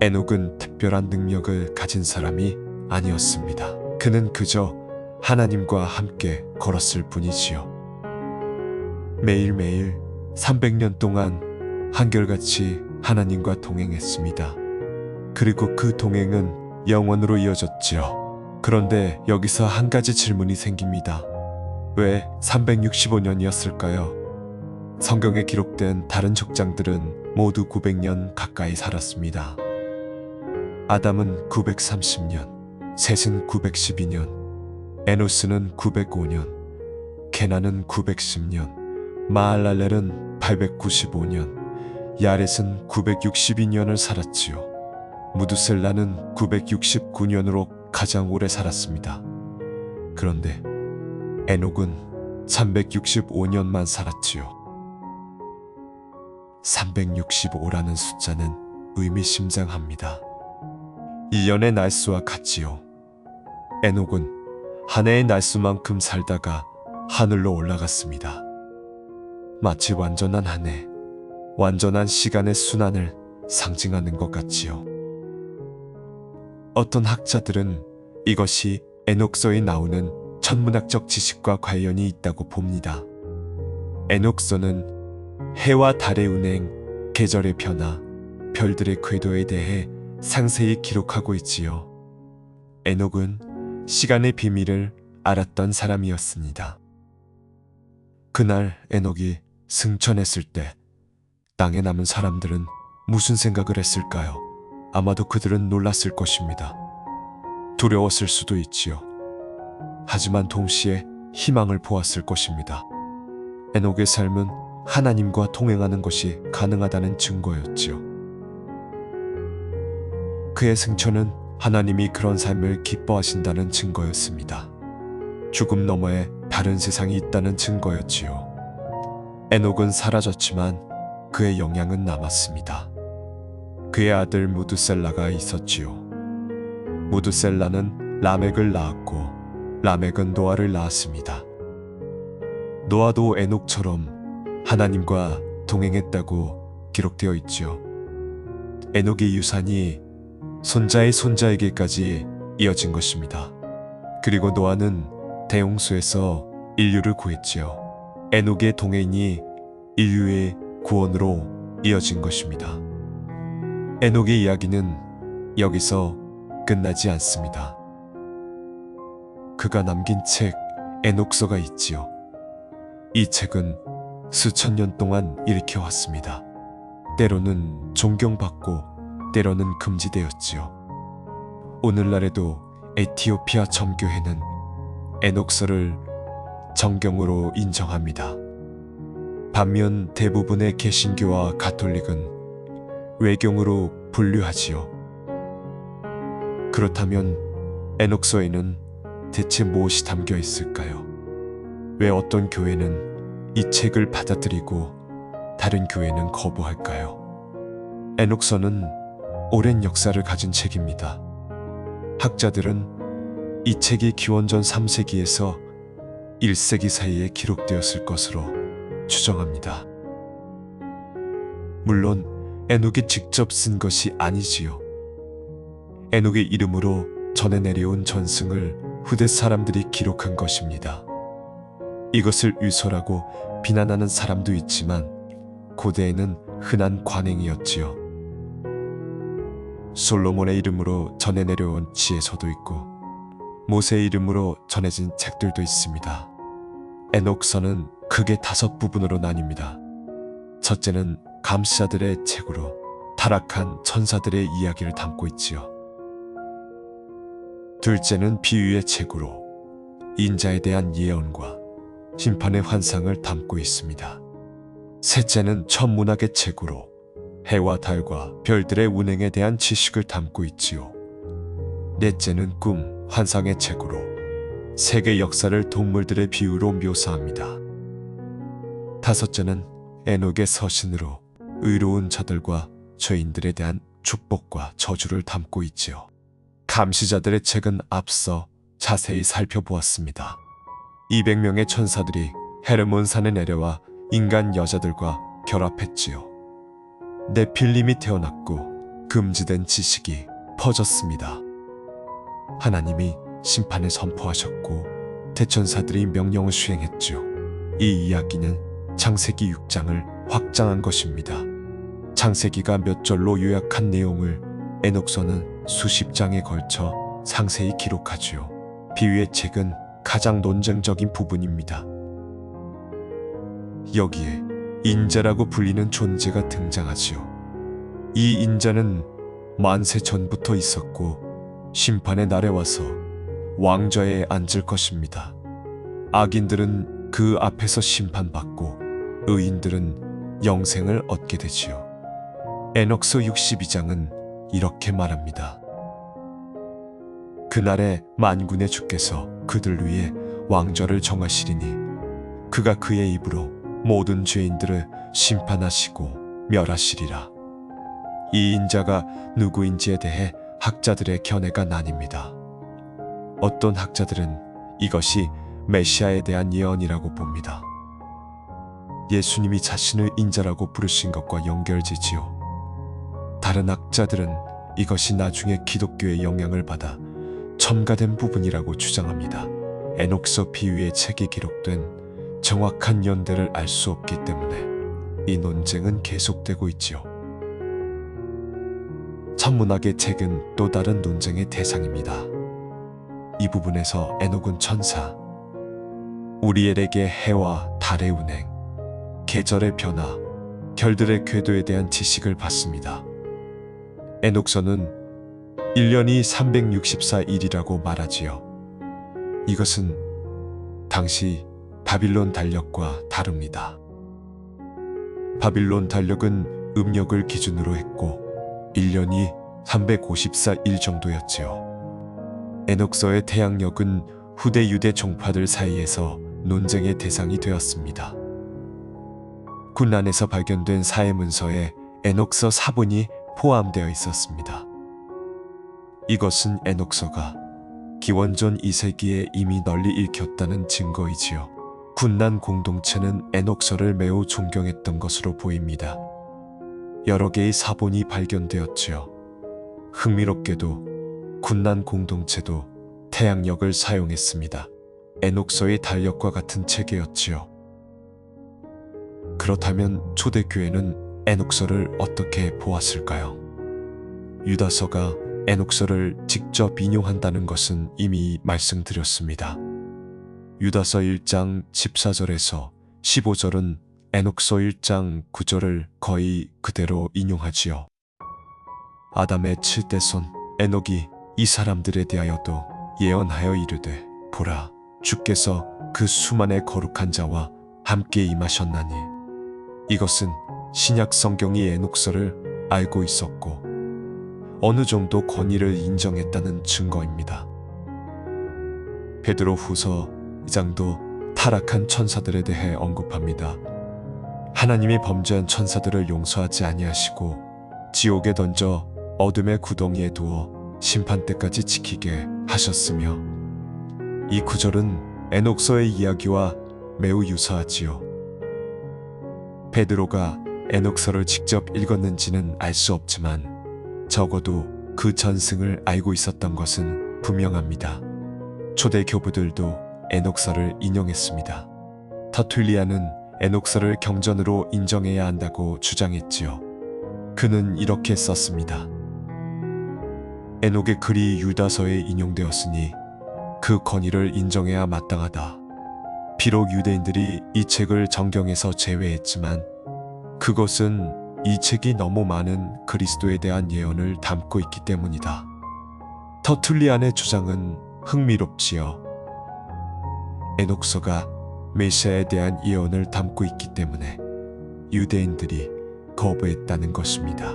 에녹은 특별한 능력을 가진 사람이 아니었습니다. 그는 그저 하나님과 함께 걸었을 뿐이지요. 매일매일 300년 동안 한결같이 하나님과 동행했습니다. 그리고 그 동행은 영원으로 이어졌지요. 그런데 여기서 한 가지 질문이 생깁니다. 왜 365년이었을까요? 성경에 기록된 다른 족장들은 모두 900년 가까이 살았습니다. 아담은 930년, 셋은 912년, 에노스는 905년, 게나는 910년, 마할랄렐은 895년, 야렛은 962년을 살았지요. 무두셀라는 969년으로 가장 오래 살았습니다. 그런데 에녹은 365년만 살았지요. 365라는 숫자는 의미심장합니다. 1년의 날수와 같지요. 에녹은 한 해의 날수만큼 살다가 하늘로 올라갔습니다. 마치 완전한 한 해, 완전한 시간의 순환을 상징하는 것 같지요. 어떤 학자들은 이것이 에녹서에 나오는 천문학적 지식과 관련이 있다고 봅니다. 에녹서는 해와 달의 운행, 계절의 변화, 별들의 궤도에 대해 상세히 기록하고 있지요. 에녹은 시간의 비밀을 알았던 사람이었습니다. 그날 에녹이 승천했을 때 땅에 남은 사람들은 무슨 생각을 했을까요? 아마도 그들은 놀랐을 것입니다. 두려웠을 수도 있지요. 하지만 동시에 희망을 보았을 것입니다. 에녹의 삶은 하나님과 동행하는 것이 가능하다는 증거였지요. 그의 승천은 하나님이 그런 삶을 기뻐하신다는 증거였습니다. 죽음 너머에 다른 세상이 있다는 증거였지요. 에녹은 사라졌지만 그의 영향은 남았습니다. 그의 아들 무드셀라가 있었지요. 무드셀라는 라멕을 낳았고 라멕은 노아를 낳았습니다. 노아도 에녹처럼 하나님과 동행했다고 기록되어 있지요. 에녹의 유산이 손자의 손자에게까지 이어진 것입니다. 그리고 노아는 대홍수에서 인류를 구했지요. 에녹의 동행이 인류의 구원으로 이어진 것입니다. 에녹의 이야기는 여기서 끝나지 않습니다. 그가 남긴 책 에녹서가 있지요. 이 책은 수천 년 동안 일으켜왔습니다. 때로는 존경받고 때로는 금지되었지요. 오늘날에도 에티오피아 점교회는 에녹서를 정경으로 인정합니다. 반면 대부분의 개신교와 가톨릭은 외경으로 분류하지요. 그렇다면 에녹서에는 대체 무엇이 담겨 있을까요? 왜 어떤 교회는 이 책을 받아들이고 다른 교회는 거부할까요? 에녹서는 오랜 역사를 가진 책입니다. 학자들은 이 책이 기원전 3세기에서 1세기 사이에 기록되었을 것으로 추정합니다. 물론 에녹이 직접 쓴 것이 아니지요. 에녹의 이름으로 전해 내려온 전승을 후대 사람들이 기록한 것입니다. 이것을 유서라고 비난하는 사람도 있지만 고대에는 흔한 관행이었지요. 솔로몬의 이름으로 전해 내려온 지혜서도 있고 모세의 이름으로 전해진 책들도 있습니다. 에녹서는 크게 5부분으로 나뉩니다. 첫째는 감시자들의 책으로 타락한 천사들의 이야기를 담고 있지요. 둘째는 비유의 책으로 인자에 대한 예언과 심판의 환상을 담고 있습니다. 셋째는 천문학의 책으로 해와 달과 별들의 운행에 대한 지식을 담고 있지요. 넷째는 꿈, 환상의 책으로 세계 역사를 동물들의 비유로 묘사합니다. 다섯째는 에녹의 서신으로 의로운 자들과 죄인들에 대한 축복과 저주를 담고 있지요. 감시자들의 책은 앞서 자세히 살펴보았습니다. 200명의 천사들이 헤르몬 산에 내려와 인간 여자들과 결합했지요. 네필림이 태어났고 금지된 지식이 퍼졌습니다. 하나님이 심판을 선포하셨고 대천사들이 명령을 수행했죠. 이 이야기는 창세기 6장을 확장한 것입니다. 창세기가 몇 절로 요약한 내용을 에녹서는 수십 장에 걸쳐 상세히 기록하지요. 비유의 책은 가장 논쟁적인 부분입니다. 여기에 인자라고 불리는 존재가 등장하지요. 이 인자는 만세 전부터 있었고 심판의 날에 와서 왕좌에 앉을 것입니다. 악인들은 그 앞에서 심판받고 의인들은 영생을 얻게 되지요. 에녹서 62장은 이렇게 말합니다. 그날에 만군의 주께서 그들 위에 왕좌를 정하시리니 그가 그의 입으로 모든 죄인들을 심판하시고 멸하시리라. 이 인자가 누구인지에 대해 학자들의 견해가 나뉩니다. 어떤 학자들은 이것이 메시아에 대한 예언이라고 봅니다. 예수님이 자신을 인자라고 부르신 것과 연결지지요. 다른 학자들은 이것이 나중에 기독교의 영향을 받아 첨가된 부분이라고 주장합니다. 에녹서 비유의 책에 기록된 정확한 연대를 알 수 없기 때문에 이 논쟁은 계속되고 있지요. 천문학의 책은 또 다른 논쟁의 대상입니다. 이 부분에서 에녹은 천사, 우리엘에게 해와 달의 운행, 계절의 변화, 별들의 궤도에 대한 지식을 받습니다. 에녹서는 1년이 364일이라고 말하지요. 이것은 당시 바빌론 달력과 다릅니다. 바빌론 달력은 음력을 기준으로 했고 1년이 354일 정도였지요. 에녹서의 태양력은 후대 유대 종파들 사이에서 논쟁의 대상이 되었습니다. 군란에서 발견된 사해문서에 에녹서 사본이 포함되어 있었습니다. 이것은 에녹서가 기원전 2세기에 이미 널리 읽혔다는 증거이지요. 군란 공동체는 에녹서를 매우 존경했던 것으로 보입니다. 여러 개의 사본이 발견되었지요. 흥미롭게도 군란 공동체도 태양력을 사용했습니다. 에녹서의 달력과 같은 체계였지요. 그렇다면 초대교회는 에녹서를 어떻게 보았을까요? 유다서가 에녹서를 직접 인용한다는 것은 이미 말씀드렸습니다. 유다서 1장 14절에서 15절은 에녹서 1장 9절을 거의 그대로 인용하지요. 아담의 7대 손 에녹이 이 사람들에 대하여도 예언하여 이르되 보라 주께서 그 수만의 거룩한 자와 함께 임하셨나니 이것은 신약 성경이 에녹서를 알고 있었고 어느 정도 권위를 인정했다는 증거입니다. 베드로 후서 2장도 타락한 천사들에 대해 언급합니다. 하나님이 범죄한 천사들을 용서하지 아니하시고 지옥에 던져 어둠의 구덩이에 두어 심판 때까지 지키게 하셨으며 이 구절은 에녹서의 이야기와 매우 유사하지요. 베드로가 에녹서를 직접 읽었는지는 알 수 없지만 적어도 그 전승을 알고 있었던 것은 분명합니다. 초대 교부들도 에녹서를 인용했습니다. 터툴리안은 에녹서를 경전으로 인정해야 한다고 주장했지요. 그는 이렇게 썼습니다. 에녹의 글이 유다서에 인용되었으니 그 권위를 인정해야 마땅하다. 비록 유대인들이 이 책을 정경에서 제외했지만 그것은 이 책이 너무 많은 그리스도에 대한 예언을 담고 있기 때문이다. 터툴리안의 주장은 흥미롭지요. 에녹서가 메시아에 대한 예언을 담고 있기 때문에 유대인들이 거부했다는 것입니다.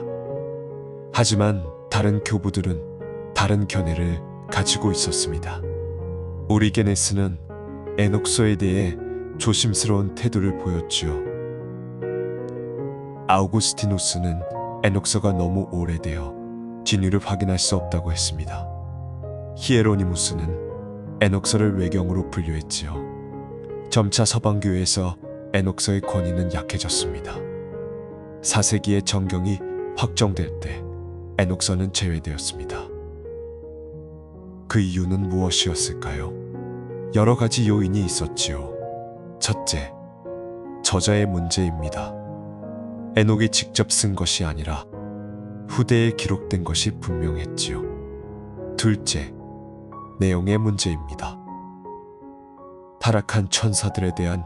하지만 다른 교부들은 다른 견해를 가지고 있었습니다. 오리게네스는 에녹서에 대해 조심스러운 태도를 보였지요. 아우구스티누스는 에녹서가 너무 오래되어 진위를 확인할 수 없다고 했습니다. 히에로니무스는 에녹서를 외경으로 분류했지요. 점차 서방교회에서 에녹서의 권위는 약해졌습니다. 4세기의 정경이 확정될 때 에녹서는 제외되었습니다. 그 이유는 무엇이었을까요? 여러 가지 요인이 있었지요. 첫째, 저자의 문제입니다. 에녹이 직접 쓴 것이 아니라 후대에 기록된 것이 분명했지요. 둘째, 내용의 문제입니다. 타락한 천사들에 대한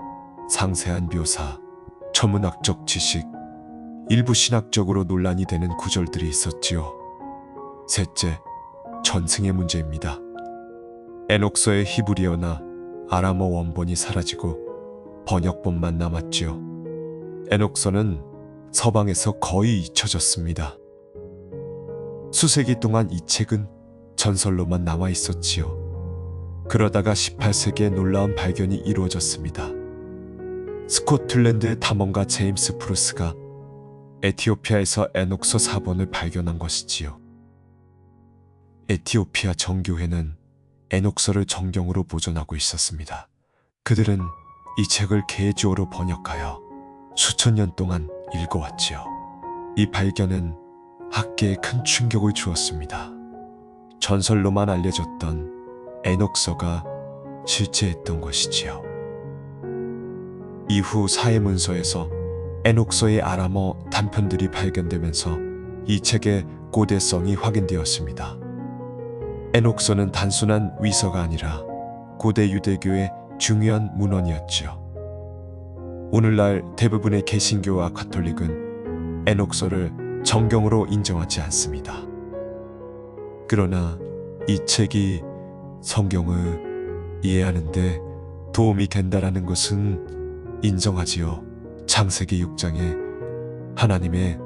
상세한 묘사, 천문학적 지식, 일부 신학적으로 논란이 되는 구절들이 있었지요. 셋째, 전승의 문제입니다. 에녹서의 히브리어나 아람어 원본이 사라지고 번역본만 남았지요. 에녹서는 서방에서 거의 잊혀졌습니다. 수세기 동안 이 책은 전설로만 남아 있었지요. 그러다가 18세기에 놀라운 발견이 이루어졌습니다. 스코틀랜드의 탐험가 제임스 프루스가 에티오피아에서 에녹서 4번을 발견한 것이지요. 에티오피아 정교회는 에녹서를 정경으로 보존하고 있었습니다. 그들은 이 책을 개조어로 번역하여 수천 년 동안 읽어왔지요. 이 발견은 학계에 큰 충격을 주었습니다. 전설로만 알려졌던 에녹서가 실제했던 것이지요. 이후 사해문서에서 에녹서의 아람어 단편들이 발견되면서 이 책의 고대성이 확인되었습니다. 에녹서는 단순한 위서가 아니라 고대 유대교의 중요한 문헌이었지요. 오늘날 대부분의 개신교와 가톨릭은 에녹서를 정경으로 인정하지 않습니다. 그러나 이 책이 성경을 이해하는 데 도움이 된다라는 것은 인정하지요. 창세기 6장에 하나님의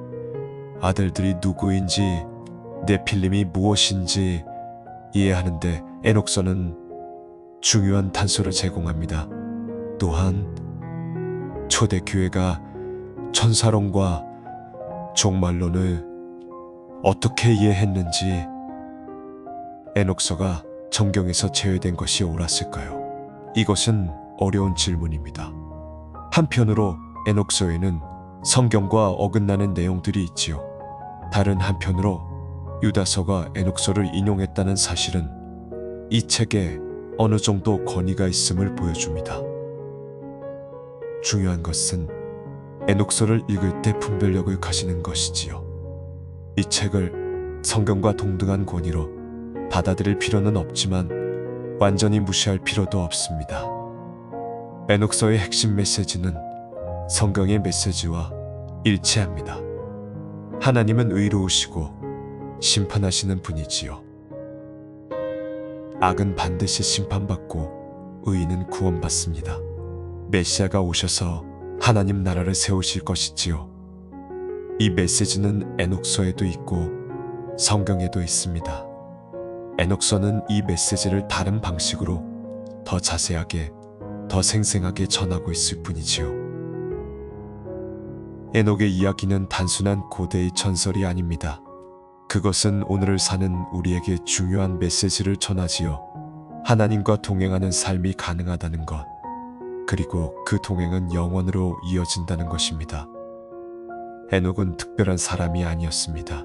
아들들이 누구인지 네필림이 무엇인지 이해하는데 에녹서는 중요한 단서를 제공합니다. 또한 초대교회가 천사론과 종말론을 어떻게 이해했는지 에녹서가 정경에서 제외된 것이 옳았을까요? 이것은 어려운 질문입니다. 한편으로 에녹서에는 성경과 어긋나는 내용들이 있지요. 다른 한편으로 유다서가 에녹서를 인용했다는 사실은 이 책에 어느 정도 권위가 있음을 보여줍니다. 중요한 것은 에녹서를 읽을 때 분별력을 가지는 것이지요. 이 책을 성경과 동등한 권위로 받아들일 필요는 없지만 완전히 무시할 필요도 없습니다. 에녹서의 핵심 메시지는 성경의 메시지와 일치합니다. 하나님은 의로우시고 심판하시는 분이지요. 악은 반드시 심판받고 의인은 구원받습니다. 메시아가 오셔서 하나님 나라를 세우실 것이지요. 이 메시지는 에녹서에도 있고 성경에도 있습니다. 에녹서는 이 메시지를 다른 방식으로 더 자세하게, 더 생생하게 전하고 있을 뿐이지요. 에녹의 이야기는 단순한 고대의 전설이 아닙니다. 그것은 오늘을 사는 우리에게 중요한 메시지를 전하지요. 하나님과 동행하는 삶이 가능하다는 것, 그리고 그 동행은 영원으로 이어진다는 것입니다. 에녹은 특별한 사람이 아니었습니다.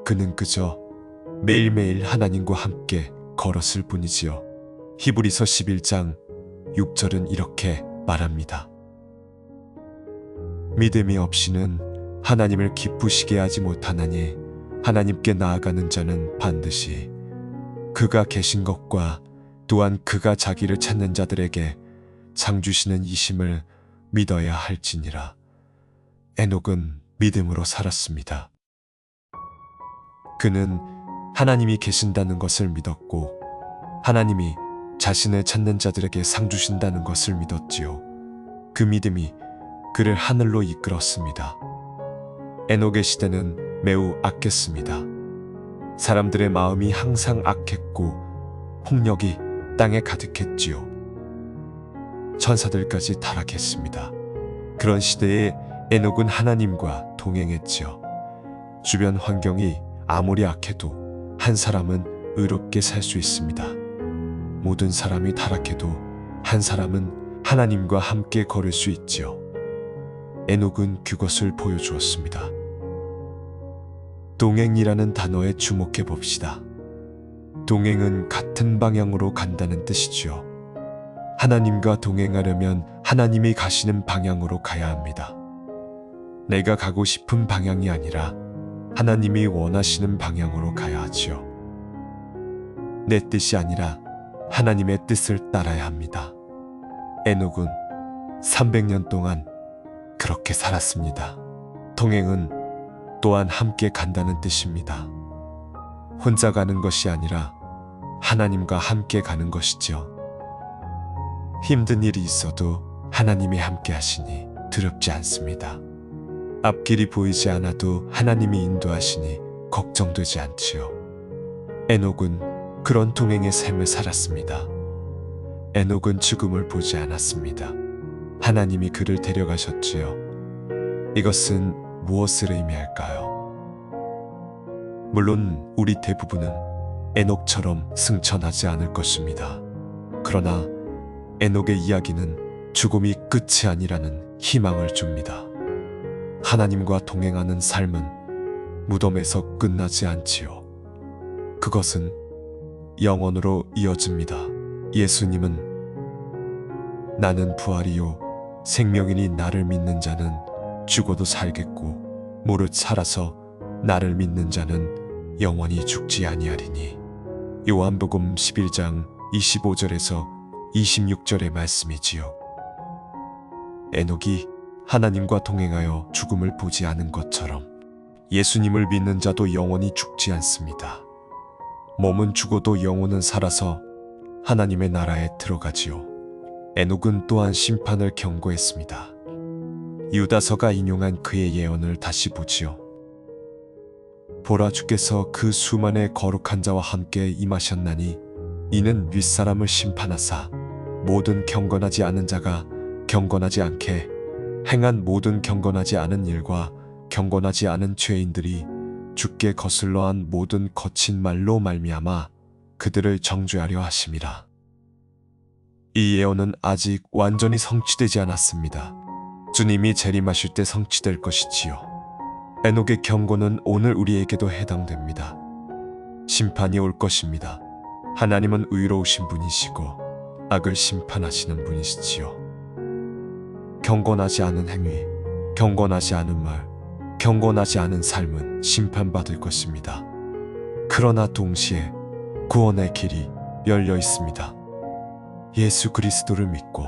그는 그저 매일매일 하나님과 함께 걸었을 뿐이지요. 히브리서 11장 6절은 이렇게 말합니다. 믿음이 없이는 하나님을 기쁘시게 하지 못하나니 하나님께 나아가는 자는 반드시 그가 계신 것과 또한 그가 자기를 찾는 자들에게 상 주시는 이심을 믿어야 할지니라. 에녹은 믿음으로 살았습니다. 그는 하나님이 계신다는 것을 믿었고 하나님이 자신을 찾는 자들에게 상 주신다는 것을 믿었지요. 그 믿음이 그를 하늘로 이끌었습니다. 에녹의 시대는 매우 악했습니다. 사람들의 마음이 항상 악했고 폭력이 땅에 가득했지요. 천사들까지 타락했습니다. 그런 시대에 에녹은 하나님과 동행했지요. 주변 환경이 아무리 악해도 한 사람은 의롭게 살 수 있습니다. 모든 사람이 타락해도 한 사람은 하나님과 함께 걸을 수 있지요. 에녹은 그것을 보여주었습니다. 동행이라는 단어에 주목해 봅시다. 동행은 같은 방향으로 간다는 뜻이지요. 하나님과 동행하려면 하나님이 가시는 방향으로 가야 합니다. 내가 가고 싶은 방향이 아니라 하나님이 원하시는 방향으로 가야 하지요. 내 뜻이 아니라 하나님의 뜻을 따라야 합니다. 에녹은 300년 동안 그렇게 살았습니다. 동행은 또한 함께 간다는 뜻입니다. 혼자 가는 것이 아니라 하나님과 함께 가는 것이지요. 힘든 일이 있어도 하나님이 함께 하시니 두렵지 않습니다. 앞길이 보이지 않아도 하나님이 인도하시니 걱정되지 않지요. 에녹은 그런 동행의 삶을 살았습니다. 에녹은 죽음을 보지 않았습니다. 하나님이 그를 데려가셨지요. 이것은 무엇을 의미할까요? 물론 우리 대부분은 에녹처럼 승천하지 않을 것입니다. 그러나 에녹의 이야기는 죽음이 끝이 아니라는 희망을 줍니다. 하나님과 동행하는 삶은 무덤에서 끝나지 않지요. 그것은 영원으로 이어집니다. 예수님은 나는 부활이요 생명이니 나를 믿는 자는 죽어도 살겠고 무릇 살아서 나를 믿는 자는 영원히 죽지 아니하리니. 요한복음 11장 25절에서 26절의 말씀이지요. 에녹이 하나님과 동행하여 죽음을 보지 않은 것처럼 예수님을 믿는 자도 영원히 죽지 않습니다. 몸은 죽어도 영혼은 살아서 하나님의 나라에 들어가지요. 에녹은 또한 심판을 경고했습니다. 유다서가 인용한 그의 예언을 다시 보지요. 보라, 주께서 그 수만의 거룩한 자와 함께 임하셨나니 이는 윗사람을 심판하사 모든 경건하지 않은 자가 경건하지 않게 행한 모든 경건하지 않은 일과 경건하지 않은 죄인들이 주께 거슬러 한 모든 거친 말로 말미암아 그들을 정죄하려 하심이라. 이 예언은 아직 완전히 성취되지 않았습니다. 주님이 재림하실 때 성취될 것이지요. 에녹의 경고는 오늘 우리에게도 해당됩니다. 심판이 올 것입니다. 하나님은 의로우신 분이시고 악을 심판하시는 분이시지요. 경건하지 않은 행위, 경건하지 않은 말, 경건하지 않은 삶은 심판받을 것입니다. 그러나 동시에 구원의 길이 열려 있습니다. 예수 그리스도를 믿고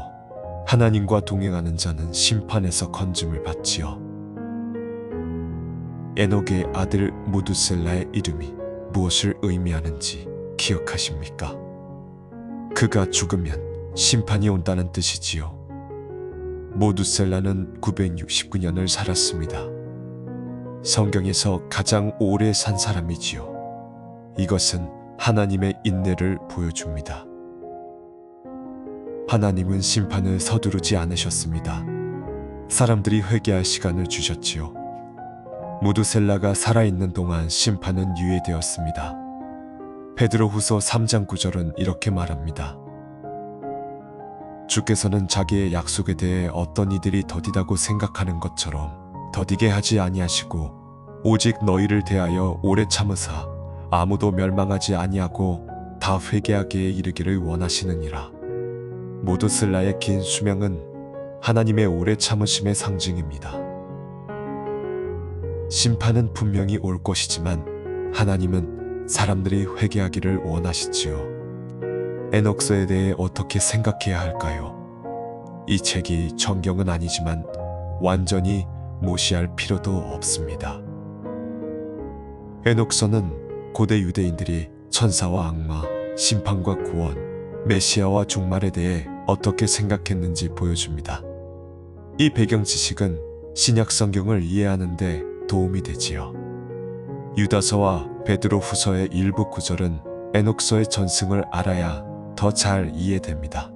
하나님과 동행하는 자는 심판에서 건짐을 받지요. 에녹의 아들 무두셀라의 이름이 무엇을 의미하는지 기억하십니까? 그가 죽으면 심판이 온다는 뜻이지요. 무두셀라는 969년을 살았습니다. 성경에서 가장 오래 산 사람이지요. 이것은 하나님의 인내를 보여줍니다. 하나님은 심판을 서두르지 않으셨습니다. 사람들이 회개할 시간을 주셨지요. 무두셀라가 살아있는 동안 심판은 유예되었습니다. 베드로후서 3장 9절은 이렇게 말합니다. 주께서는 자기의 약속에 대해 어떤 이들이 더디다고 생각하는 것처럼 더디게 하지 아니하시고 오직 너희를 대하여 오래 참으사 아무도 멸망하지 아니하고 다 회개하기에 이르기를 원하시느니라. 무두셀라의 긴 수명은 하나님의 오래 참으심의 상징입니다. 심판은 분명히 올 것이지만 하나님은 사람들이 회개하기를 원하시지요. 에녹서에 대해 어떻게 생각해야 할까요? 이 책이 정경은 아니지만 완전히 무시할 필요도 없습니다. 에녹서는 고대 유대인들이 천사와 악마, 심판과 구원, 메시아와 종말에 대해 어떻게 생각했는지 보여줍니다. 이 배경 지식은 신약 성경을 이해하는 데 도움이 되지요. 유다서와 베드로 후서의 일부 구절은 에녹서의 전승을 알아야 더 잘 이해됩니다.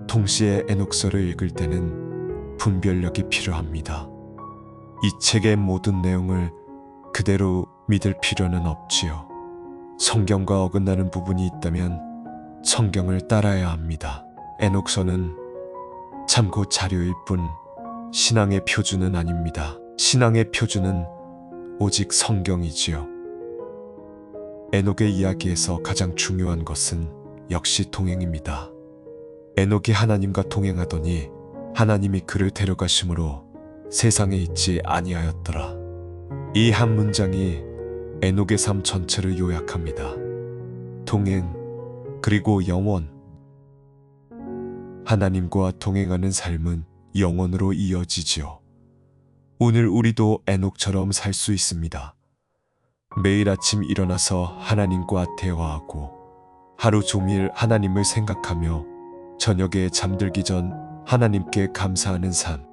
동시에 에녹서를 읽을 때는 분별력이 필요합니다. 이 책의 모든 내용을 그대로 믿을 필요는 없지요. 성경과 어긋나는 부분이 있다면 성경을 따라야 합니다. 에녹서는 참고 자료일 뿐 신앙의 표준은 아닙니다. 신앙의 표준은 오직 성경이지요. 에녹의 이야기에서 가장 중요한 것은 역시 동행입니다. 에녹이 하나님과 동행하더니 하나님이 그를 데려가심으로 세상에 있지 아니하였더라. 이 한 문장이 에녹의 삶 전체를 요약합니다. 동행, 그리고 영원. 하나님과 동행하는 삶은 영원으로 이어지지요. 오늘 우리도 에녹처럼 살 수 있습니다. 매일 아침 일어나서 하나님과 대화하고 하루 종일 하나님을 생각하며 저녁에 잠들기 전 하나님께 감사하는 삶.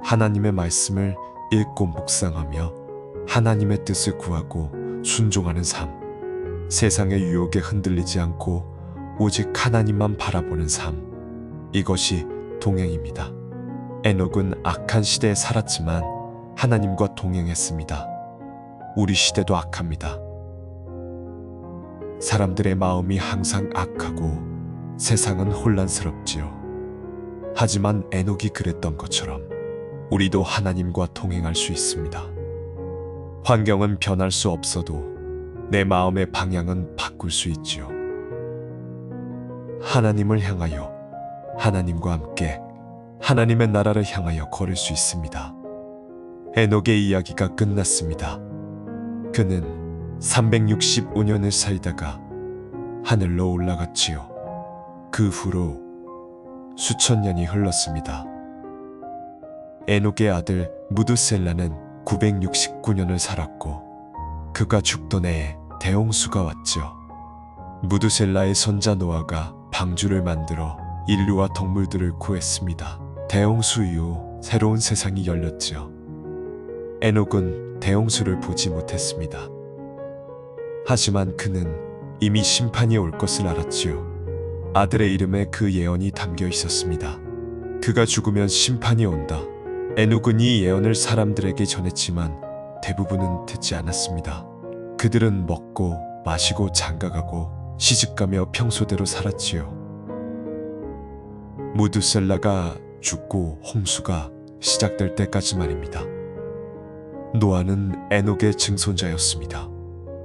하나님의 말씀을 읽고 묵상하며 하나님의 뜻을 구하고 순종하는 삶. 세상의 유혹에 흔들리지 않고 오직 하나님만 바라보는 삶. 이것이 동행입니다. 에녹은 악한 시대에 살았지만 하나님과 동행했습니다. 우리 시대도 악합니다. 사람들의 마음이 항상 악하고 세상은 혼란스럽지요. 하지만 에녹이 그랬던 것처럼 우리도 하나님과 동행할 수 있습니다. 환경은 변할 수 없어도 내 마음의 방향은 바꿀 수 있지요. 하나님을 향하여, 하나님과 함께 하나님의 나라를 향하여 걸을 수 있습니다. 에녹의 이야기가 끝났습니다. 그는 365년을 살다가 하늘로 올라갔지요. 그 후로 수천 년이 흘렀습니다. 에녹의 아들 무두셀라는 969년을 살았고 그가 죽던 해에 대홍수가 왔죠. 무두셀라의 손자 노아가 방주를 만들어 인류와 동물들을 구했습니다. 대홍수 이후 새로운 세상이 열렸죠. 에녹은 대홍수를 보지 못했습니다. 하지만 그는 이미 심판이 올 것을 알았지요. 아들의 이름에 그 예언이 담겨 있었습니다. 그가 죽으면 심판이 온다. 에녹은 이 예언을 사람들에게 전했지만 대부분은 듣지 않았습니다. 그들은 먹고 마시고 장가가고 시집가며 평소대로 살았지요. 무두셀라가 죽고 홍수가 시작될 때까지 말입니다. 노아는 에녹의 증손자였습니다.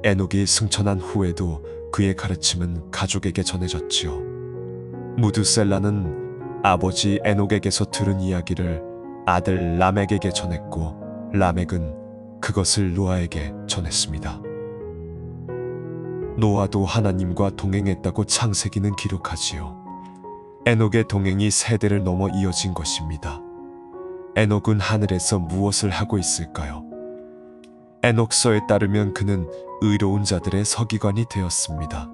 에녹이 승천한 후에도 그의 가르침은 가족에게 전해졌지요. 무두셀라는 아버지 에녹에게서 들은 이야기를 아들 라멕에게 전했고 라멕은 그것을 노아에게 전했습니다. 노아도 하나님과 동행했다고 창세기는 기록하지요. 에녹의 동행이 세대를 넘어 이어진 것입니다. 에녹은 하늘에서 무엇을 하고 있을까요? 에녹서에 따르면 그는 의로운 자들의 서기관이 되었습니다.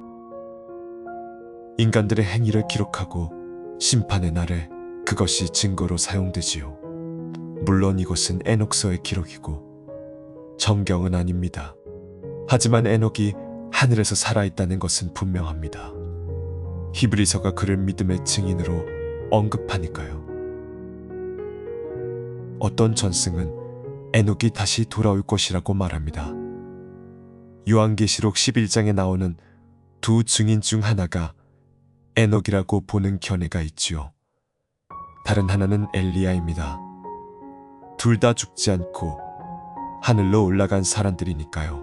인간들의 행위를 기록하고 심판의 날에 그것이 증거로 사용되지요. 물론 이것은 에녹서의 기록이고 정경은 아닙니다. 하지만 에녹이 하늘에서 살아있다는 것은 분명합니다. 히브리서가 그를 믿음의 증인으로 언급하니까요. 어떤 전승은 에녹이 다시 돌아올 것이라고 말합니다. 요한계시록 11장에 나오는 두 증인 중 하나가 에녹이라고 보는 견해가 있지요. 다른 하나는 엘리야입니다. 둘 다 죽지 않고 하늘로 올라간 사람들이니까요.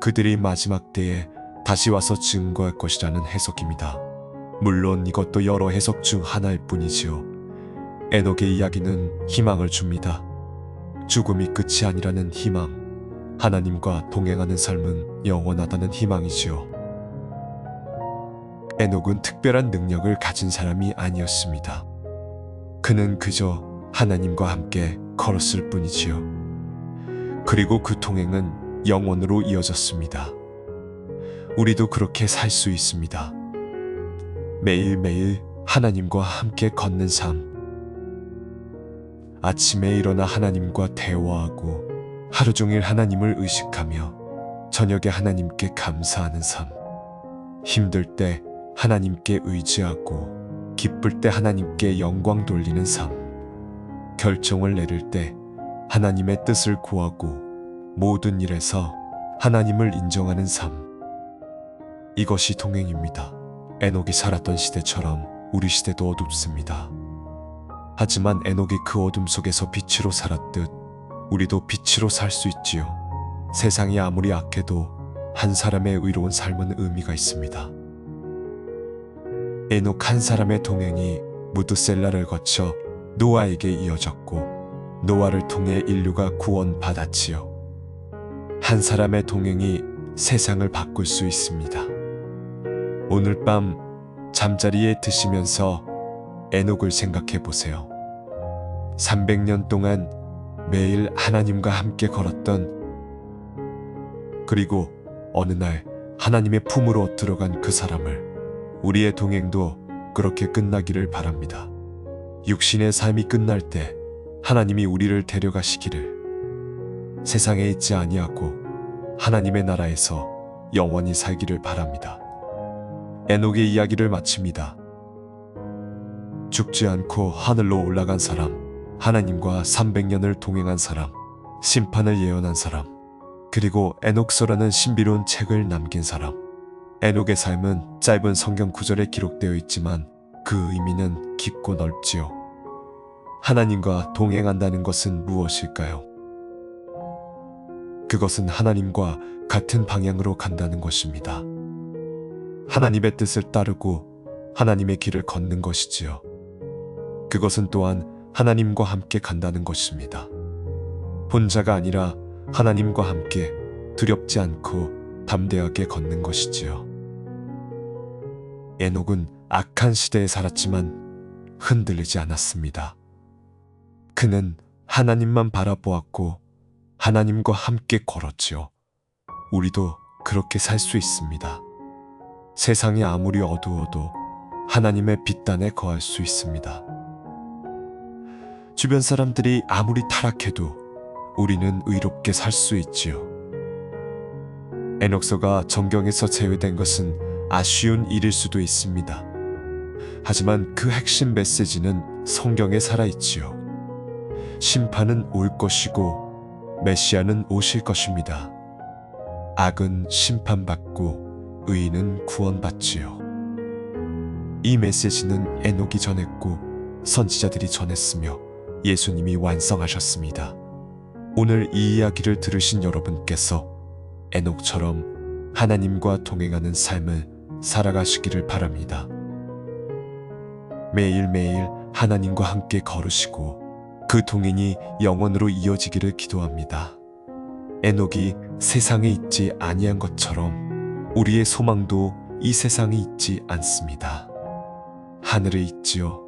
그들이 마지막 때에 다시 와서 증거할 것이라는 해석입니다. 물론 이것도 여러 해석 중 하나일 뿐이지요. 에녹의 이야기는 희망을 줍니다. 죽음이 끝이 아니라는 희망, 하나님과 동행하는 삶은 영원하다는 희망이지요. 에녹은 특별한 능력을 가진 사람이 아니었습니다. 그는 그저 하나님과 함께 걸었을 뿐이지요. 그리고 그 동행은 영원으로 이어졌습니다. 우리도 그렇게 살 수 있습니다. 매일매일 하나님과 함께 걷는 삶. 아침에 일어나 하나님과 대화하고 하루 종일 하나님을 의식하며 저녁에 하나님께 감사하는 삶. 힘들 때 하나님께 의지하고 기쁠 때 하나님께 영광 돌리는 삶. 결정을 내릴 때 하나님의 뜻을 구하고 모든 일에서 하나님을 인정하는 삶. 이것이 동행입니다. 에녹이 살았던 시대처럼 우리 시대도 어둡습니다. 하지만 에녹이 그 어둠 속에서 빛으로 살았듯 우리도 빛으로 살 수 있지요. 세상이 아무리 악해도 한 사람의 의로운 삶은 의미가 있습니다. 에녹 한 사람의 동행이 무두셀라를 거쳐 노아에게 이어졌고 노아를 통해 인류가 구원받았지요. 한 사람의 동행이 세상을 바꿀 수 있습니다. 오늘 밤 잠자리에 드시면서 에녹을 생각해 보세요. 300년 동안 매일 하나님과 함께 걸었던, 그리고 어느 날 하나님의 품으로 들어간 그 사람을, 우리의 동행도 그렇게 끝나기를 바랍니다. 육신의 삶이 끝날 때 하나님이 우리를 데려가시기를, 세상에 있지 아니하고 하나님의 나라에서 영원히 살기를 바랍니다. 에녹의 이야기를 마칩니다. 죽지 않고 하늘로 올라간 사람, 하나님과 300년을 동행한 사람, 심판을 예언한 사람, 그리고 에녹서라는 신비로운 책을 남긴 사람. 에녹의 삶은 짧은 성경 구절에 기록되어 있지만 그 의미는 깊고 넓지요. 하나님과 동행한다는 것은 무엇일까요? 그것은 하나님과 같은 방향으로 간다는 것입니다. 하나님의 뜻을 따르고 하나님의 길을 걷는 것이지요. 그것은 또한 하나님과 함께 간다는 것입니다. 혼자가 아니라 하나님과 함께 두렵지 않고 담대하게 걷는 것이지요. 에녹은 악한 시대에 살았지만 흔들리지 않았습니다. 그는 하나님만 바라보았고 하나님과 함께 걸었지요. 우리도 그렇게 살 수 있습니다. 세상이 아무리 어두워도 하나님의 빛단에 거할 수 있습니다. 주변 사람들이 아무리 타락해도 우리는 의롭게 살 수 있지요. 에녹서가 정경에서 제외된 것은 아쉬운 일일 수도 있습니다. 하지만 그 핵심 메시지는 성경에 살아있지요. 심판은 올 것이고 메시아는 오실 것입니다. 악은 심판받고 의인은 구원받지요. 이 메시지는 에녹이 전했고 선지자들이 전했으며 예수님이 완성하셨습니다. 오늘 이 이야기를 들으신 여러분께서 에녹처럼 하나님과 동행하는 삶을 살아가시기를 바랍니다. 매일매일 하나님과 함께 걸으시고 그 동행이 영원으로 이어지기를 기도합니다. 에녹이 세상에 있지 아니한 것처럼 우리의 소망도 이 세상에 있지 않습니다. 하늘에 있지요.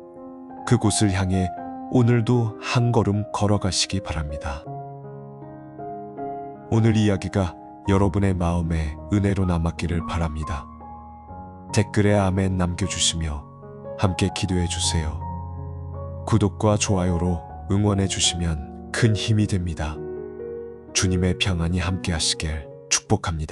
그곳을 향해 오늘도 한 걸음 걸어가시기 바랍니다. 오늘 이야기가 여러분의 마음에 은혜로 남았기를 바랍니다. 댓글에 아멘 남겨주시며 함께 기도해 주세요. 구독과 좋아요로 응원해 주시면 큰 힘이 됩니다. 주님의 평안이 함께 하시길 축복합니다.